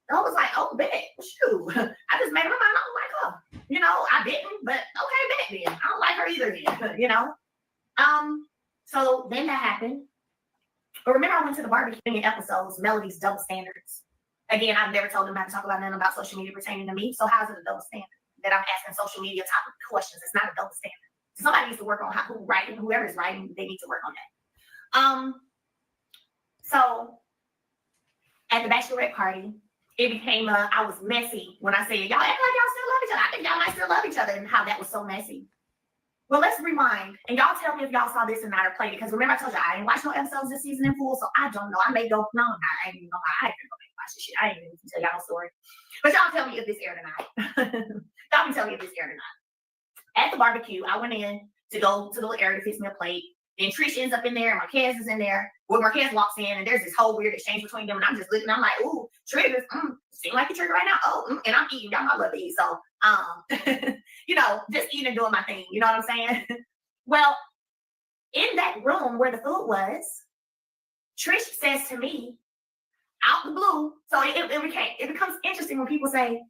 I was like, oh, bet, shoot. I just made my mind. I don't like her. You know, I didn't, but okay, bet then. I don't like her either then, you know. So then that happened. But remember, I went to the barbecue episodes, Melody's double standards. Again, I've never told them not to talk about nothing about social media pertaining to me. So how is it a double standard that I'm asking social media topic questions? It's not a double standard. Somebody needs to work on whoever's writing, they need to work on that. So at the bachelorette party, it became I was messy when I said, y'all act like y'all still love each other. I think y'all might still love each other, and how that was so messy. Well, let's rewind, and y'all tell me if y'all saw this and not played it, because remember I told you I didn't watch no episodes this season in full, so I don't know. I may go, no, I ain't even know how I didn't go back and watch this shit. I ain't even tell y'all no story. But y'all tell me if this aired or not. Y'all can tell me if this aired or not. At the barbecue, I went in to go to the little area to fix me a plate. Then Trish ends up in there, and Marquez is in there. Well, Marquez walks in, and there's this whole weird exchange between them. And I'm just looking, I'm like, ooh, triggers, seem like a trigger right now. Oh, and I'm eating, y'all know I love to eat. So, you know, just eating and doing my thing. You know what I'm saying? Well, in that room where the food was, Trish says to me, out the blue. So it becomes interesting when people say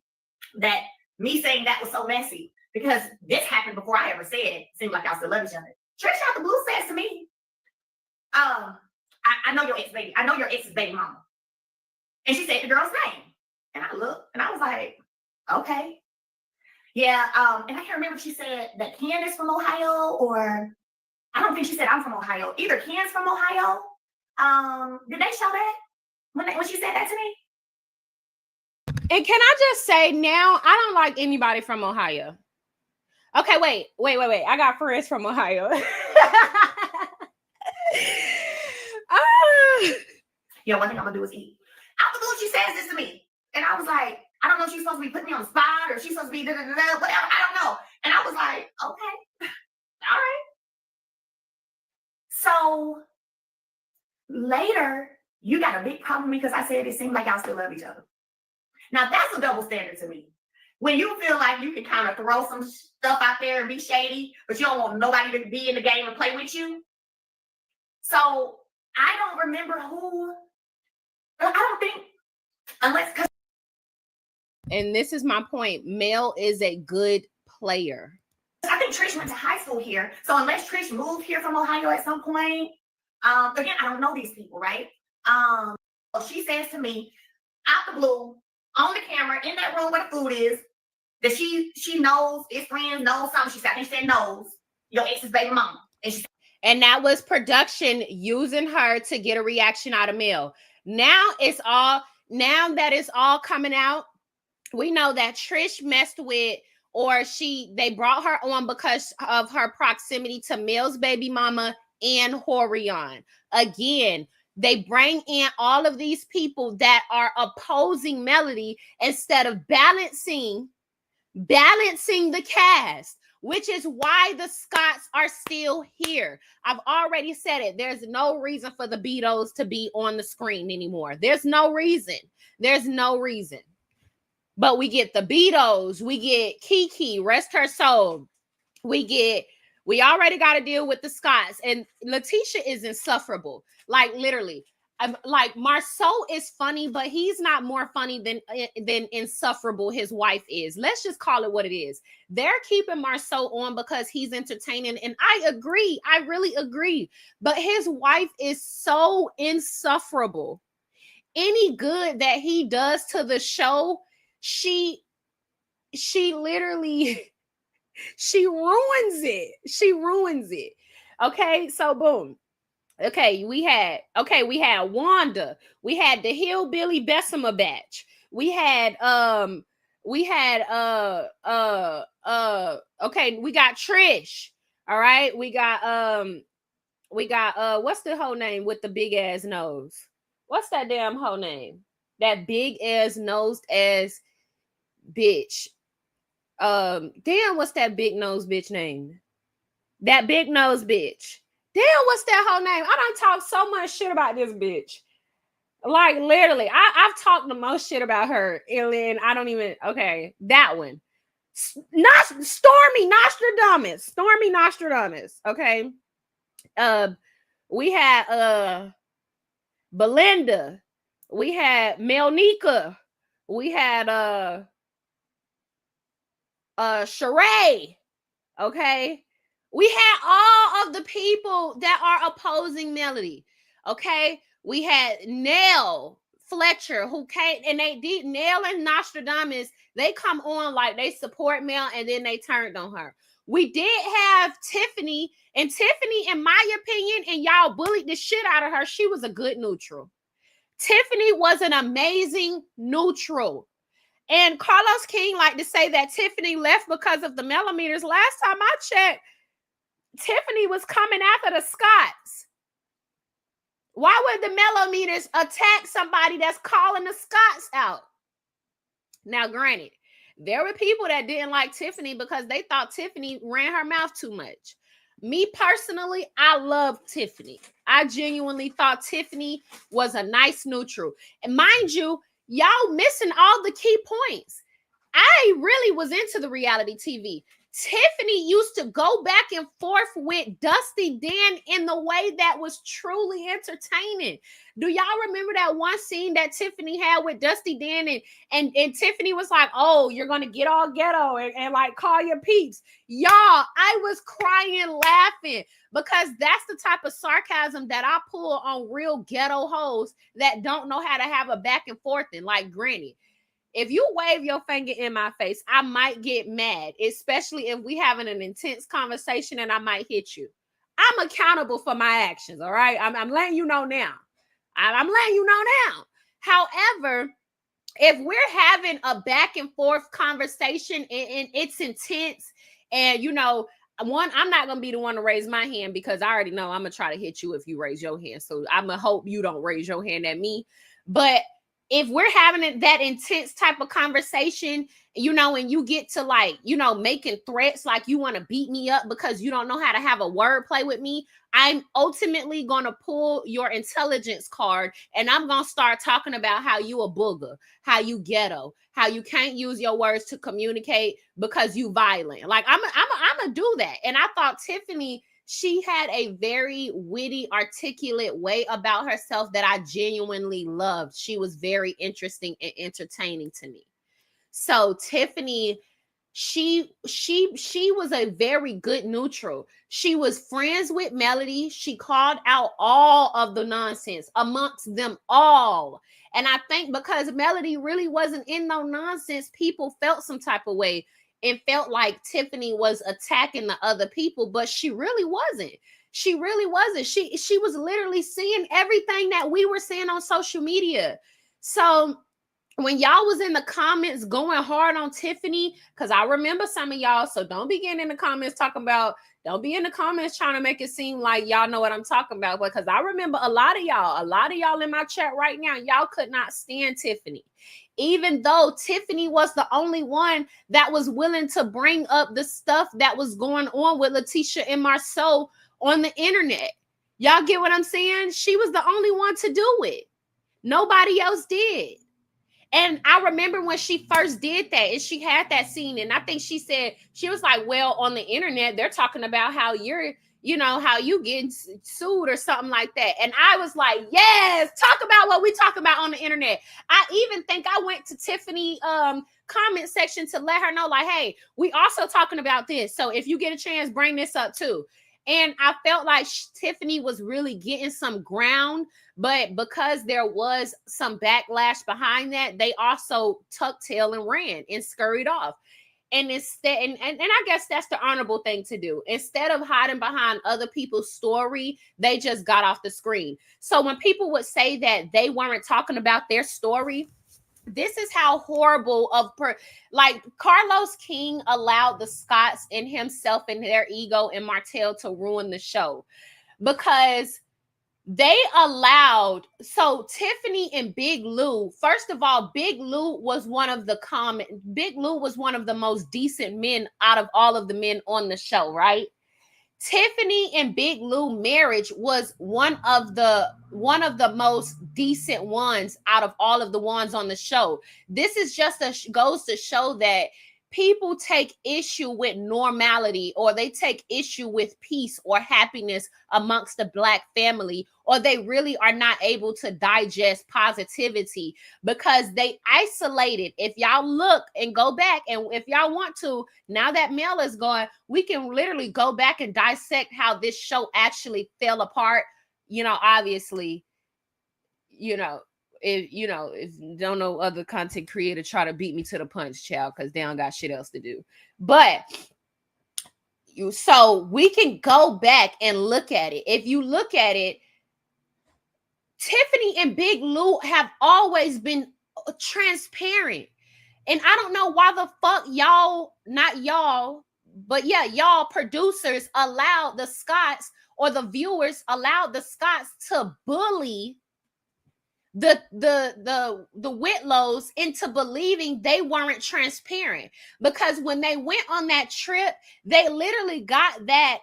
that me saying that was so messy because this happened before I ever said it. Seemed like I still love each other. Trish out the blue says to me, I know your ex-baby. I know your ex's baby mama. And she said the girl's name. And I looked and I was like, okay. Yeah, and I can't remember if she said that Ken is from Ohio, or I don't think she said I'm from Ohio. Either Ken's from Ohio. Did they show that when she said that to me? And can I just say now, I don't like anybody from Ohio. Okay, wait. I got friends from Ohio. Yeah, one thing I'm gonna do is eat. Out the blue, she says this to me, and I was like, I don't know if she's supposed to be putting me on the spot or she's supposed to be whatever. I don't know. And I was like, okay, all right. So later, you got a big problem because I said it seemed like y'all still love each other. Now that's a double standard to me. When you feel like you can kind of throw some stuff out there and be shady, but you don't want nobody to be in the game and play with you. So I don't remember who. I don't think, unless. And this is my point. Mel is a good player. I think Trish went to high school here. So unless Trish moved here from Ohio at some point, again, I don't know these people, right? She says to me, out the blue, on the camera, in that room where the food is, that she knows, his friends knows something. She said, I think she said knows your ex's baby mama. And that was production using her to get a reaction out of Mel. Now that it's all coming out, we know that Trish messed with, or they brought her on because of her proximity to Mel's baby mama and Horion. Again, they bring in all of these people that are opposing Melody instead of balancing the cast, which is why the Scotts are still here. I've already said it. There's no reason for the Beatles to be on the screen anymore. There's no reason. But we get the Beatles, we get Kiki, rest her soul. We already got to deal with the Scotts, and Letitia is insufferable. Like literally, like Marceau is funny, but he's not more funny than insufferable his wife is. Let's just call it what it is. They're keeping Marceau on because he's entertaining, and I agree. I really agree. But his wife is so insufferable. Any good that he does to the show, she literally she ruins it. Okay, so boom. Okay, we had Wanda. We had the Hillbilly Bessemer batch. We got Trish. All right, we got what's the whole name with the big ass nose? What's that damn whole name? That big ass nosed ass bitch. Damn, what's that big nose bitch name? That big nose bitch. Damn, what's that whole name? I done talked so much shit about this bitch. Like literally, I've talked the most shit about her. And then I don't even, okay, that one. Stormy Nostradamus. Okay. We had Belinda. We had Melnika. We had Shari. Okay. We had all of the people that are opposing Melody. Okay. We had Nell Fletcher, who came, and they did Nell and Nostradamus. They come on like they support Mel, and then they turned on her. We did have Tiffany, and Tiffany, in my opinion, and y'all bullied the shit out of her. She was a good neutral. Tiffany was an amazing neutral. And Carlos King liked to say that Tiffany left because of the millimeters. Last time I checked, Tiffany was coming after the Scotts. Why would the millimeters attack somebody that's calling the Scotts out? Now, granted, there were people that didn't like Tiffany because they thought Tiffany ran her mouth too much. Me personally, I love Tiffany. I genuinely thought Tiffany was a nice neutral. And mind you, y'all missing all the key points. I really was into the reality TV. Tiffany used to go back and forth with Dusty Dan in the way that was truly entertaining. Do y'all remember that one scene that Tiffany had with Dusty Dan and Tiffany was like, oh, you're going to get all ghetto and like call your peeps. Y'all, I was crying laughing because that's the type of sarcasm that I pull on real ghetto hoes that don't know how to have a back and forth in, like Granny. If you wave your finger in my face, I might get mad, especially if we having an intense conversation and I might hit you. I'm accountable for my actions, all right? I'm letting you know now. I'm letting you know now. However, if we're having a back and forth conversation and it's intense and, you know, one, I'm not going to be the one to raise my hand because I already know I'm going to try to hit you if you raise your hand. So I'm going to hope you don't raise your hand at me. But if we're having that intense type of conversation, you know, and you get to like, you know, making threats like you want to beat me up because you don't know how to have a word play with me, I'm ultimately going to pull your intelligence card and I'm going to start talking about how you a booger, how you ghetto, how you can't use your words to communicate because you violent. Like I'm going to do that. And I thought Tiffany, she had a very witty, articulate way about herself that I genuinely loved. She was very interesting and entertaining to me. So Tiffany, she was a very good neutral. She was friends with Melody. She called out all of the nonsense amongst them all. And I think because Melody really wasn't in no nonsense, people felt some type of way. It felt like Tiffany was attacking the other people, but she really wasn't. She really wasn't. She was literally seeing everything that we were seeing on social media. So when y'all was in the comments going hard on Tiffany, because I remember some of y'all, so don't be getting in the comments talking about, don't be in the comments trying to make it seem like y'all know what I'm talking about, because I remember a lot of y'all in my chat right now, y'all could not stand Tiffany. Even though Tiffany was the only one that was willing to bring up the stuff that was going on with Letitia and Marceau on the internet. Y'all get what I'm saying? She was the only one to do it. Nobody else did. And I remember when she first did that and she had that scene, and I think she said, she was like, well, on the internet, they're talking about how you're, you know, how you getting sued or something like that. And I was like, yes, talk about what we talk about on the internet. I even think I went to Tiffany comment section to let her know, like, hey, we also talking about this. So if you get a chance, bring this up too. And I felt like Tiffany was really getting some ground, but because there was some backlash behind that, they also tucked tail and ran and scurried off. And instead, and I guess that's the honorable thing to do. Instead of hiding behind other people's story, they just got off the screen. So when people would say that they weren't talking about their story, this is how horrible like Carlos King allowed the Scotts and himself and their ego and Martell to ruin the show because they allowed, so Tiffany and Big Lou, first of all, Big Lou was one of the most decent men out of all of the men on the show, right? Tiffany and Big Lou marriage was one of the most decent ones out of all of the ones on the show. This is just goes to show that people take issue with normality, or they take issue with peace or happiness amongst the Black family, or they really are not able to digest positivity because they isolated. If y'all look and go back, and if y'all want to, now that Mel is gone, we can literally go back and dissect how this show actually fell apart. You know, obviously, if don't know other content creator try to beat me to the punch, child, because they don't got shit else to do. But so we can go back and look at it. If you look at it, Tiffany and Big Lou have always been transparent. And I don't know why the fuck y'all, not y'all, but yeah, y'all producers allowed the Scotts, or the viewers allowed the Scotts to bully the Whitlows into believing they weren't transparent, because when they went on that trip, they literally got that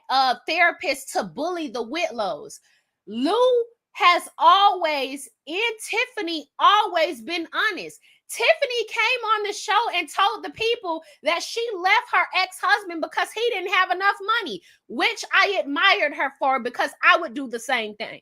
therapist to bully the Whitlows. Lou has always, and Tiffany always been honest. Tiffany came on the show and told the people that she left her ex-husband because he didn't have enough money, which I admired her for because I would do the same thing.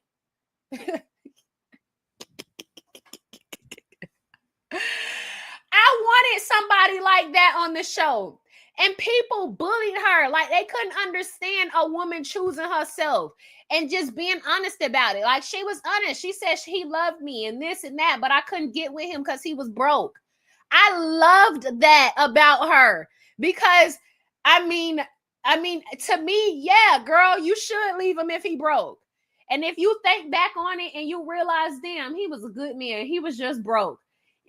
I wanted somebody like that on the show. And people bullied her like they couldn't understand a woman choosing herself and just being honest about it. Like she was honest. She said he loved me and this and that, but I couldn't get with him because he was broke. I loved that about her because I mean, to me, yeah, girl, you should leave him if he broke. And if you think back on it and you realize, damn, he was a good man. He was just broke.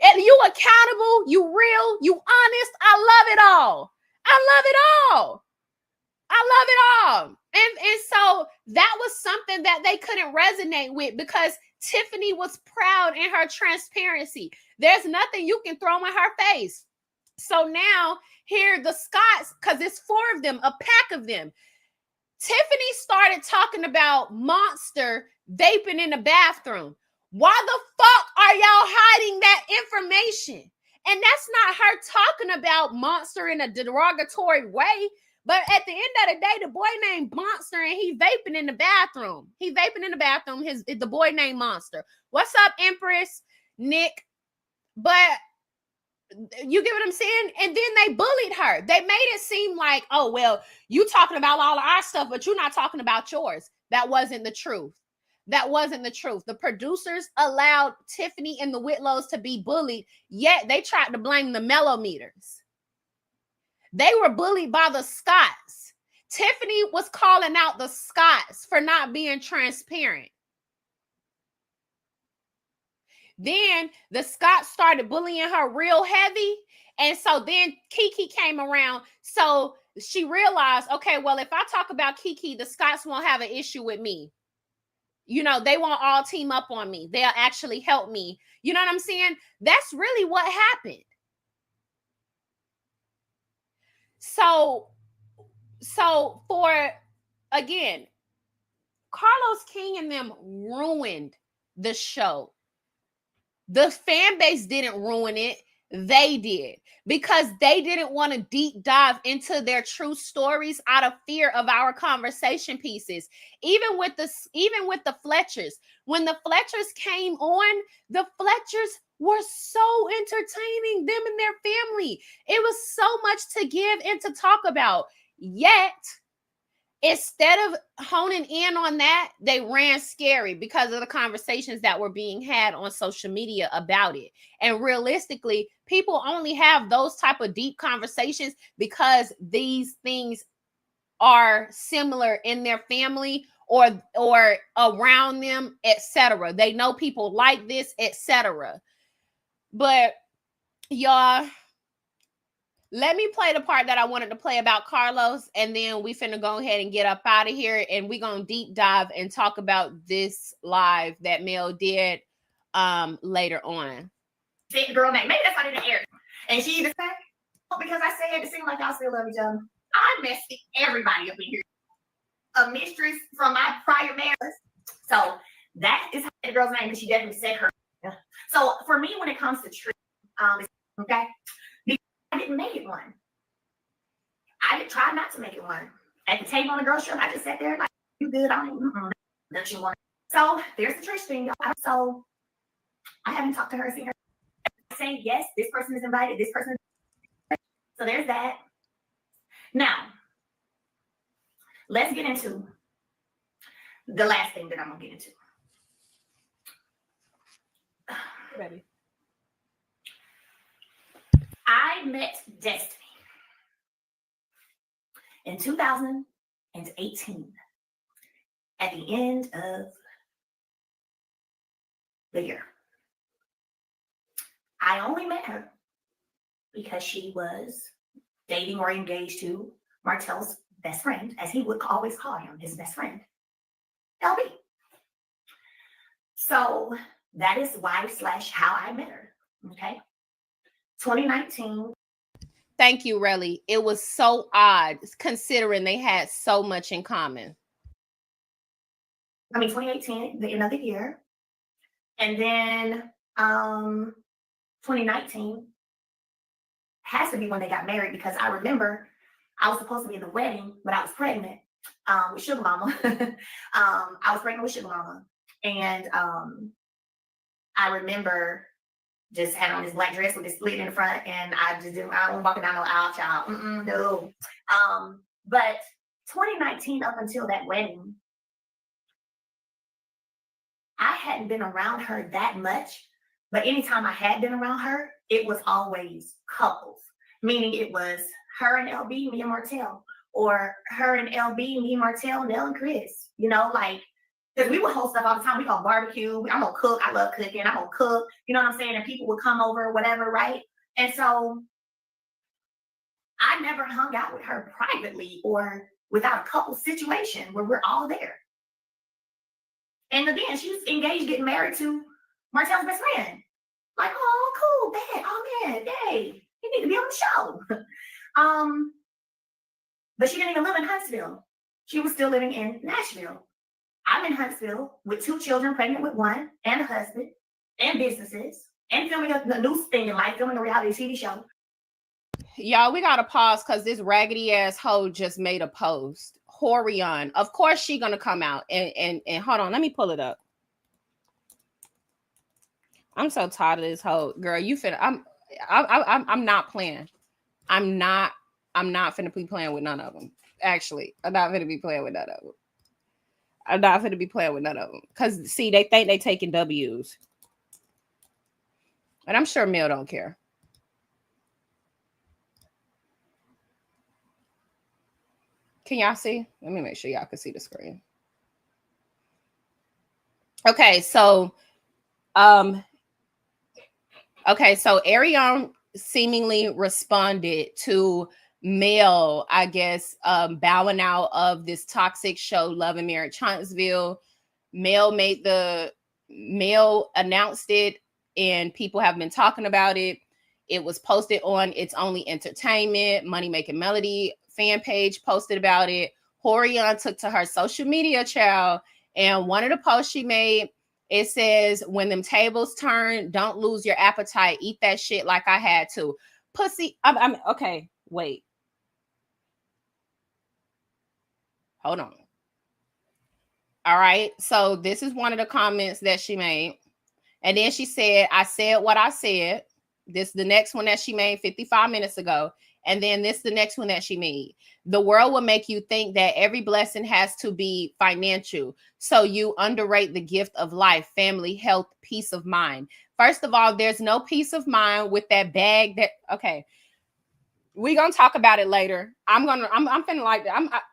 And you accountable, you real, you honest. I love it all. I love it all. I love it all. And so that was something that they couldn't resonate with because Tiffany was proud in her transparency. There's nothing you can throw in her face. So now here the Scotts, because it's 4 of them, a pack of them. Tiffany started talking about Monster vaping in the bathroom. Why the fuck are y'all hiding that information? And that's not her talking about Monster in a derogatory way. But at the end of the day, the boy named Monster and he vaping in the bathroom. He vaping in the bathroom. The boy named Monster. What's up, Empress? Nick? But you get what I'm saying? And then they bullied her. They made it seem like, oh, well, you talking about all of our stuff, but you're not talking about yours. That wasn't the truth. That wasn't the truth. The producers allowed Tiffany and the Whitlows to be bullied, yet they tried to blame the Mellometers. They were bullied by the Scotts. Tiffany was calling out the Scotts for not being transparent. Then the Scotts started bullying her real heavy. And so then Kiki came around. So she realized, okay, well, if I talk about Kiki, the Scotts won't have an issue with me. You know, they won't all team up on me. They'll actually help me. You know what I'm saying? That's really what happened. So for, again, Carlos King and them ruined the show. The fan base didn't ruin it. They did, because they didn't want to deep dive into their true stories out of fear of our conversation pieces. Even with the Fletchers, when the Fletchers came on, the Fletchers were so entertaining, them and their family. It was so much to give and to talk about. Yet, instead of honing in on that, they ran scary because of the conversations that were being had on social media about it. And realistically, people only have those type of deep conversations because these things are similar in their family or around them, etc. They know people like this, etc. But y'all, let me play the part that I wanted to play about Carlos, and then we finna go ahead and get up out of here, and we're gonna deep dive and talk about this live that Mel did later on. Girl name, maybe that's why they didn't air it. And she either said, oh, because I said it seemed like y'all still love each other. I messed everybody up in here. A mistress from my prior marriage. So that is the girl's name, because she definitely said her. Yeah. So for me, when it comes to truth, okay, I didn't make it one. I did try not to make it one. At the table on the girls' trip, I just sat there like, you good? I don't you want. So there's the Trish thing. So I haven't talked to her, seen her saying yes, this person is invited, this person. So there's that. Now, let's get into the last thing that I'm gonna get into. Ready. I met Destiny in 2018 at the end of the year. I only met her because she was dating or engaged to Martell's best friend, as he would always call him, his best friend, LB. So that is why / how I met her. Okay. 2019. Thank you, Relly. It was so odd considering they had so much in common. 2018, the end of the year. And then 2019 has to be when they got married, because I remember I was supposed to be at the wedding, but I was pregnant with Sugar Mama. I was pregnant with Sugar Mama. And I remember just having on this black dress with this slit in the front, and I wasn't walking down no aisle, child. No. But 2019, up until that wedding, I hadn't been around her that much, but anytime I had been around her, it was always couples, meaning it was her and LB, me and Martell, or her and LB, me and Martell, Nell and Chris, you know, like, because we would host stuff all the time. We gonna barbecue. I'm gonna cook. I love cooking. I'm gonna cook. You know what I'm saying? And people would come over, whatever, right? And so I never hung out with her privately or without a couple situation where we're all there. And again, she's engaged, getting married to Martell's best friend. Like, oh, cool, bad. Oh man, yay. You need to be on the show. But she didn't even live in Huntsville. She was still living in Nashville. I'm in Huntsville with 2 children, pregnant with 1, and a husband, and businesses, and filming a new thing in life, filming a reality TV show. Y'all, we gotta pause because this raggedy ass hoe just made a post. Horion, of course she gonna come out and hold on, let me pull it up. I'm so tired of this hoe, girl. You finna, I'm not playing. I'm not finna be playing with none of them. Actually, I'm not finna be playing with none of them. I'm not going to be playing with none of them. Because, see, they think they taking W's. And I'm sure Mel don't care. Can y'all see? Let me make sure y'all can see the screen. Okay, so Ariane seemingly responded to Mel, I guess, bowing out of this toxic show, Love and Marriage Huntsville. Mel announced it, and people have been talking about it. It was posted on It's Only Entertainment, Money Making Melody fan page posted about it. Horion took to her social media child, and one of the posts she made, it says, when them tables turn, don't lose your appetite. Eat that shit like I had to. Pussy. I'm okay. Wait. Hold on. All right. So this is one of the comments that she made. And then she said, I said what I said. This is the next one that she made 55 minutes ago. And then this is the next one that she made. The world will make you think that every blessing has to be financial. So you underrate the gift of life, family, health, peace of mind. First of all, there's no peace of mind with that bag that, okay. We're going to talk about it later. I'm finna like that.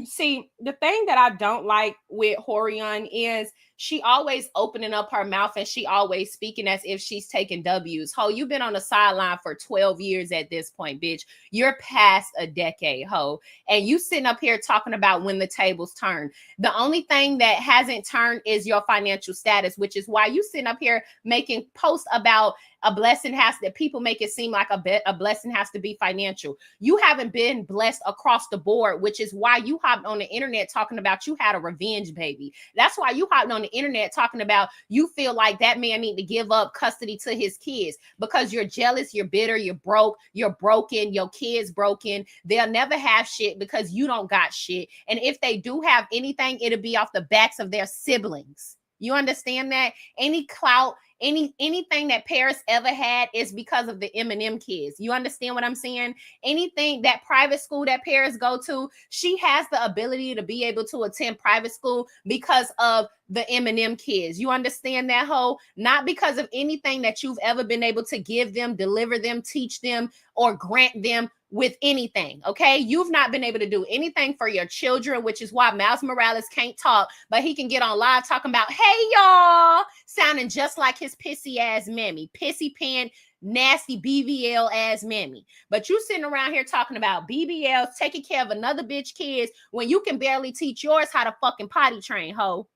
See, the thing that I don't like with Horion is she always opening up her mouth and she always speaking as if she's taking W's. Ho, you've been on the sideline for 12 years at this point, bitch. You're past a decade, ho. And you sitting up here talking about when the tables turn. The only thing that hasn't turned is your financial status, which is why you sitting up here making posts about a blessing that people make it seem like a blessing has to be financial. You haven't been blessed across the board, which is why you hopped on the internet talking about you had a revenge baby. That's why you hopped on the internet talking about you feel like that man need to give up custody to his kids because you're jealous, you're bitter, you're broke, you're broken, your kids broken. They'll never have shit because you don't got shit. And if they do have anything, it'll be off the backs of their siblings. You understand that? Any clout, anything that Paris ever had is because of the Eminem kids. You understand what I'm saying? Anything that private school that Paris go to, she has the ability to be able to attend private school because of the Eminem kids. You understand that, ho? Not because of anything that you've ever been able to give them, deliver them, teach them, or grant them with anything, okay? You've not been able to do anything for your children, which is why Miles Morales can't talk, but he can get on live talking about, hey, y'all, sounding just like his pissy ass mammy, pissy pan, nasty BBL ass mammy. But you sitting around here talking about BBLs, taking care of another bitch kids when you can barely teach yours how to fucking potty train, ho.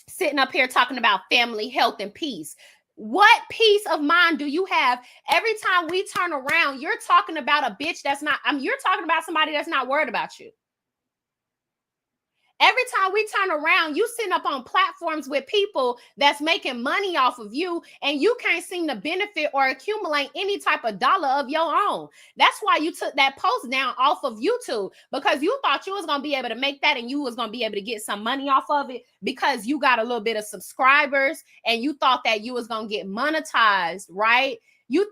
Sitting up here talking about family, health, and peace. What peace of mind do you have every time we turn around? You're talking about a bitch that's not, you're talking about somebody that's not worried about you. Every time we turn around, you sitting up on platforms with people that's making money off of you, and you can't seem to benefit or accumulate any type of dollar of your own. That's why you took that post down off of YouTube, because you thought you was going to be able to make that and you was going to be able to get some money off of it because you got a little bit of subscribers and you thought that you was going to get monetized, right? You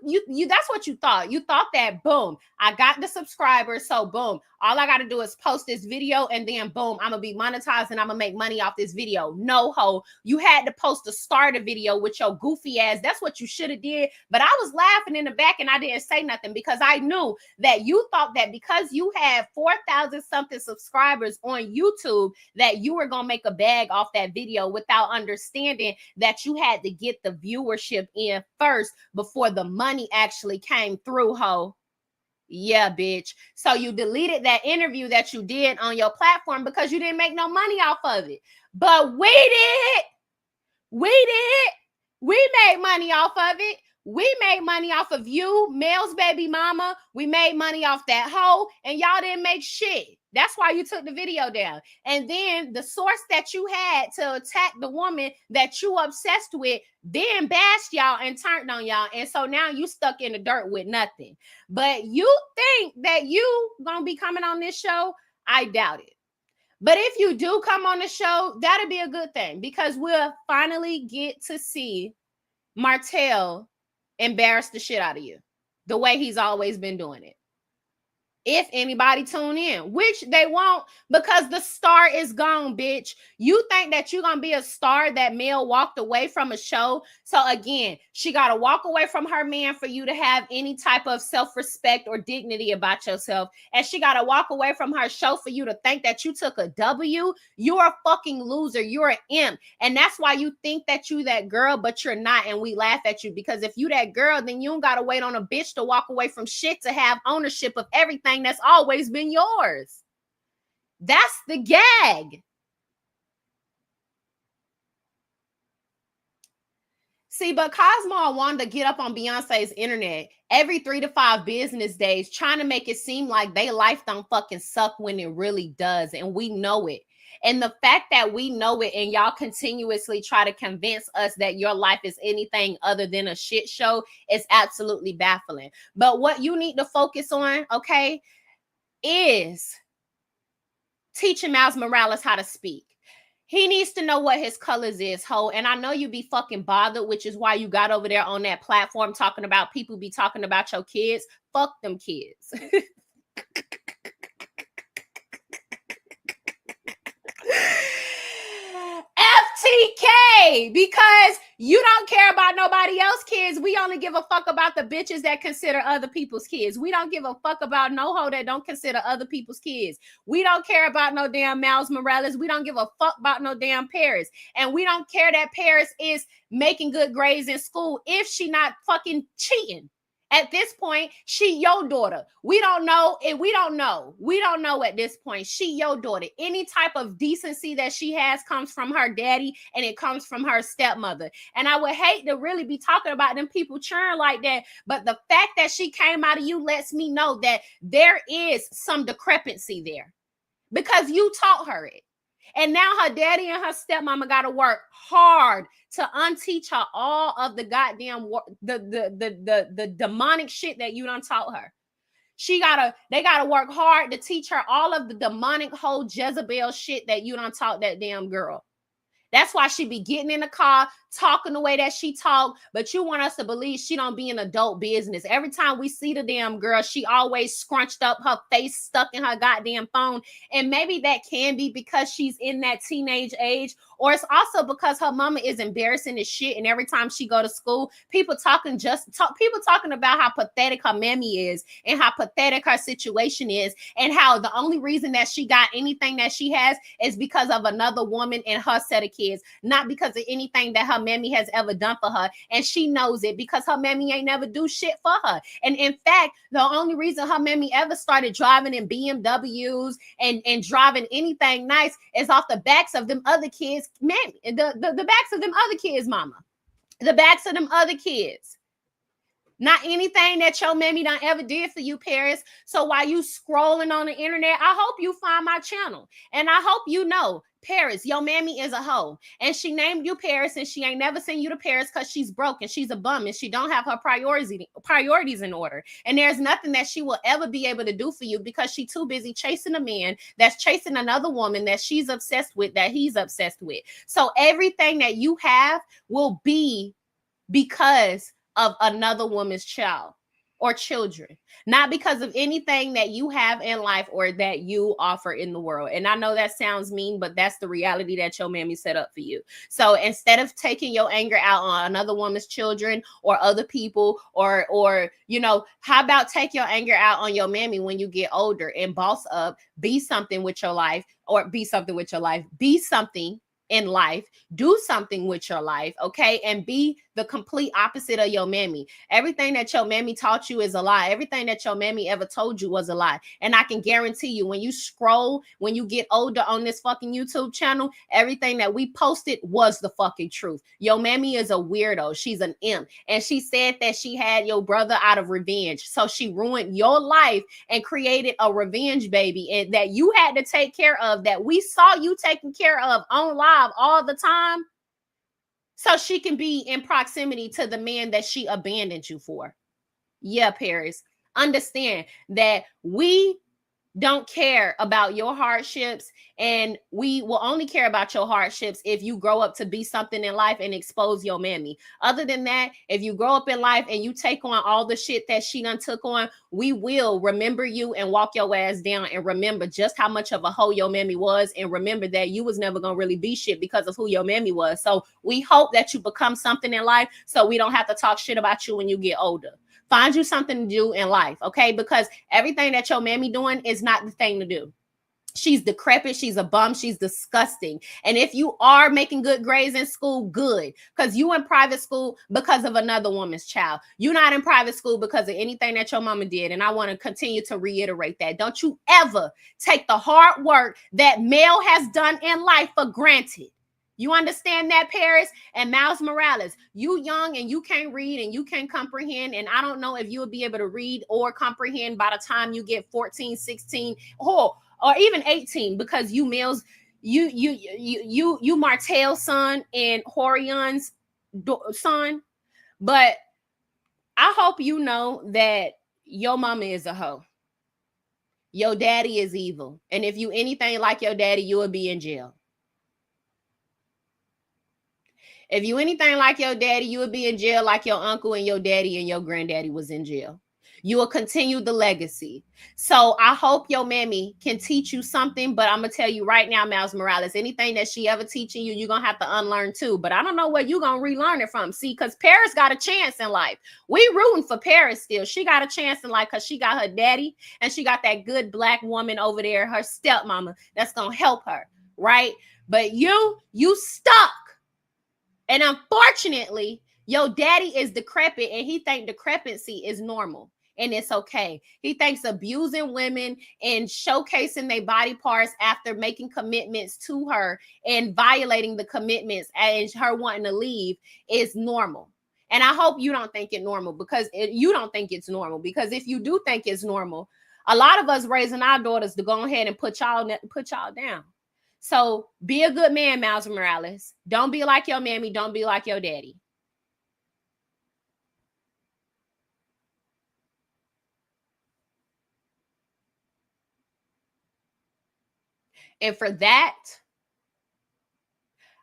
that's what you thought. You thought that, boom, I got the subscribers, so boom, all I got to do is post this video and then boom, I'm gonna be monetized and I'm gonna make money off this video. No, ho, you had to post a starter video with your goofy ass. That's what you should have did. But I was laughing in the back and I didn't say nothing because I knew that you thought that because you had 4,000 something subscribers on YouTube that you were gonna make a bag off that video without understanding that you had to get the viewership in first before the money actually came through, ho. Yeah, bitch. So you deleted that interview that you did on your platform because you didn't make no money off of it. But we did. We made money off of it. We made money off of you, Mel's baby mama. We made money off that hoe, and y'all didn't make shit. That's why you took the video down. And then the source that you had to attack the woman that you obsessed with then bashed y'all and turned on y'all. And so now you stuck in the dirt with nothing. But you think that you gonna be coming on this show? I doubt it. But if you do come on the show, that'll be a good thing because we'll finally get to see Martell embarrass the shit out of you the way he's always been doing it. If anybody tune in, which they won't because the star is gone, bitch. You think that you're going to be a star that Mel walked away from a show. So again, she got to walk away from her man for you to have any type of self-respect or dignity about yourself. And she got to walk away from her show for you to think that you took a W. You're a fucking loser. You're an imp. And that's why you think that you that girl, but you're not. And we laugh at you because if you that girl, then you don't got to wait on a bitch to walk away from shit to have ownership of everything that's always been yours. That's the gag. See, but Cosmo and Wanda get up on Beyonce's internet every 3 to 5 business days trying to make it seem like their life don't fucking suck when it really does. And we know it. And the fact that we know it and y'all continuously try to convince us that your life is anything other than a shit show is absolutely baffling. But what you need to focus on, okay, is teaching Miles Morales how to speak. He needs to know what his colors is, ho. And I know you be fucking bothered, which is why you got over there on that platform talking about people be talking about your kids. Fuck them kids. FTK, because you don't care about nobody else's kids. We only give a fuck about the bitches that consider other people's kids. We don't give a fuck about no hoe that don't consider other people's kids. We don't care about no damn Miles Morales. We don't give a fuck about no damn Paris. And we don't care that Paris is making good grades in school if she not fucking cheating. At this point, she your daughter. We don't know. We don't know at this point. She your daughter. Any type of decency that she has comes from her daddy and it comes from her stepmother. And I would hate to really be talking about them people churn like that. But the fact that she came out of you lets me know that there is some discrepancy there because you taught her it. And now her daddy and her stepmama got to work hard to unteach her all of the goddamn the demonic shit that you done taught her. They gotta work hard to teach her all of the demonic whole Jezebel shit that you done taught that damn girl. That's why she be getting in the car, talking the way that she talk, but you want us to believe she don't be in adult business. Every time we see the damn girl, she always scrunched up, her face stuck in her goddamn phone. And maybe that can be because she's in that teenage age, or it's also because her mama is embarrassing as shit. And every time she go to school, people talking about how pathetic her mammy is and how pathetic her situation is and how the only reason that she got anything that she has is because of another woman and her set of kids, not because of anything that her mammy has ever done for her. And she knows it because her mammy ain't never do shit for her. And in fact, the only reason her mammy ever started driving in BMWs and driving anything nice is off the backs of them other kids, the backs of them other kids, mama. The backs of them other kids. Not anything that your mammy done ever did for you, Paris. So while you scrolling on the internet, I hope you find my channel. And I hope you know, Paris, your mammy is a hoe. And she named you Paris, and she ain't never sent you to Paris because she's broke and she's a bum and she don't have her priorities in order. And there's nothing that she will ever be able to do for you because she's too busy chasing a man that's chasing another woman that she's obsessed with, that he's obsessed with. So everything that you have will be because of another woman's child or children, not because of anything that you have in life or that you offer in the world. And I know that sounds mean, but that's the reality that your mammy set up for you. So instead of taking your anger out on another woman's children or other people, or you know, how about take your anger out on your mammy when you get older and boss up, be something with your life, or be something with your life, be something in life, do something with your life, okay? And be the complete opposite of your mammy. Everything that your mammy taught you is a lie. Everything that your mammy ever told you was a lie. And I can guarantee you, when you scroll, when you get older on this fucking YouTube channel, everything that we posted was the fucking truth. Your mammy is a weirdo. She's an imp. And she said that she had your brother out of revenge. So she ruined your life and created a revenge baby, and that you had to take care of, that we saw you taking care of on live all the time, so she can be in proximity to the man that she abandoned you for. Yeah, Paris, understand that we don't care about your hardships, and we will only care about your hardships if you grow up to be something in life and expose your mammy. Other than that, if you grow up in life and you take on all the shit that she done took on, we will remember you and walk your ass down and remember just how much of a hoe your mammy was, and remember that you was never gonna really be shit because of who your mammy was. So we hope that you become something in life so we don't have to talk shit about you when you get older. Find you something to do in life, okay? Because everything that your mammy doing is not the thing to do. She's decrepit. She's a bum. She's disgusting. And if you are making good grades in school, good. Because you in private school because of another woman's child. You're not in private school because of anything that your mama did. And I want to continue to reiterate that. Don't you ever take the hard work that Mel has done in life for granted. You understand that, Paris? And Miles Morales, you young and you can't read and you can't comprehend. And I don't know if you'll be able to read or comprehend by the time you get 14, 16, or even 18, because you Mills, you Martell's son and Horion's son. But I hope you know that your mama is a hoe. Your daddy is evil. And if you anything like your daddy, you will be in jail. If you anything like your daddy, you would be in jail like your uncle and your daddy and your granddaddy was in jail. You will continue the legacy. So I hope your mammy can teach you something, but I'm going to tell you right now, Miles Morales, anything that she ever teaching you, you're going to have to unlearn too. But I don't know where you're going to relearn it from. See, because Paris got a chance in life. We rooting for Paris still. She got a chance in life because she got her daddy and she got that good black woman over there, her stepmama, that's going to help her, right? But you stuck. And unfortunately, your daddy is decrepit and he thinks decrepency is normal and it's okay. He thinks abusing women and showcasing their body parts after making commitments to her and violating the commitments and her wanting to leave is normal. And I hope you don't think it normal, because you don't think it's normal, because if you do think it's normal, a lot of us raising our daughters to go ahead and put y'all down. So be a good man, Miles Morales. Don't be like your mammy. Don't be like your daddy. And for that,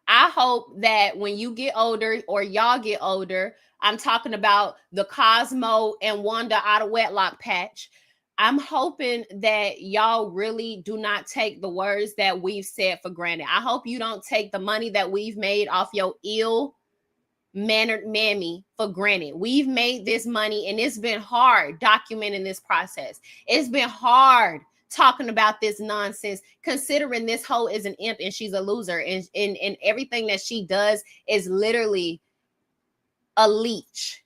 I hope that when you get older, or y'all get older, I'm talking about the Cosmo and Wanda out of wedlock patch, I'm hoping that y'all really do not take the words that we've said for granted. I hope you don't take the money that we've made off your ill-mannered mammy for granted. We've made this money, and it's been hard documenting this process. It's been hard talking about this nonsense, considering this hoe is an imp and she's a loser, and everything that she does is literally a leech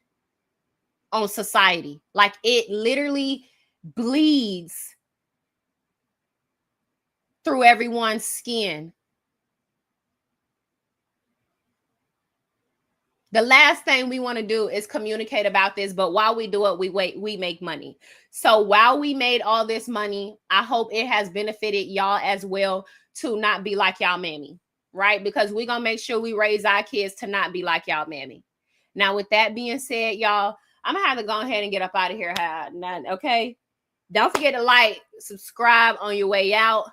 on society. Like, it literally bleeds through everyone's skin. The last thing we want to do is communicate about this, but while we do it, we make money. So while we made all this money, I hope it has benefited y'all as well to not be like y'all mammy, right? Because we're going to make sure we raise our kids to not be like y'all mammy. Now, with that being said, y'all, I'm going to have to go ahead and get up out of here. Okay? Don't forget to like, subscribe on your way out.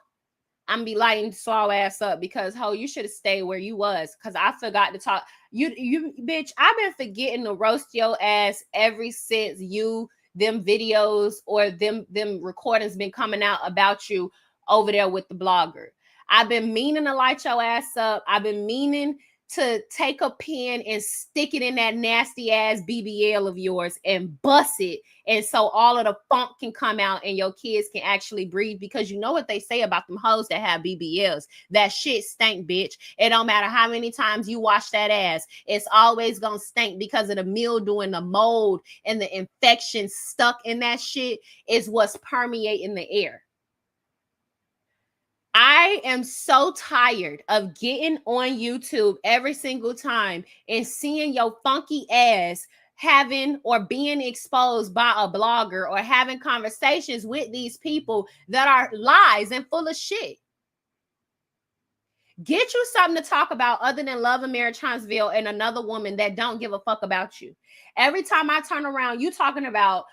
I'm gonna be lighting slow ass up because you should have stayed where you was, because I forgot to talk. You bitch, I've been forgetting to roast your ass ever since them videos or them recordings been coming out about you over there with the blogger. I've been meaning to light your ass up. I've been meaning to take a pen and stick it in that nasty ass BBL of yours and bust it. And so all of the funk can come out and your kids can actually breathe, because you know what they say about them hoes that have BBLs. That shit stink, bitch. It don't matter how many times you wash that ass. It's always gonna stink because of the mildew and the mold and the infection stuck in that shit is what's permeating the air. I am so tired of getting on YouTube every single time and seeing your funky ass having or being exposed by a blogger or having conversations with these people that are lies and full of shit. Get you something to talk about other than Love and Marriage Huntsville and another woman that don't give a fuck about you. Every time I turn around, you talking about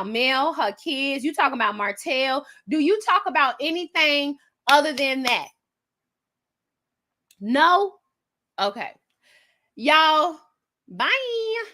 Mel, her kids, you talking about Martell. Do you talk about anything other than that? No? Okay. Y'all, bye.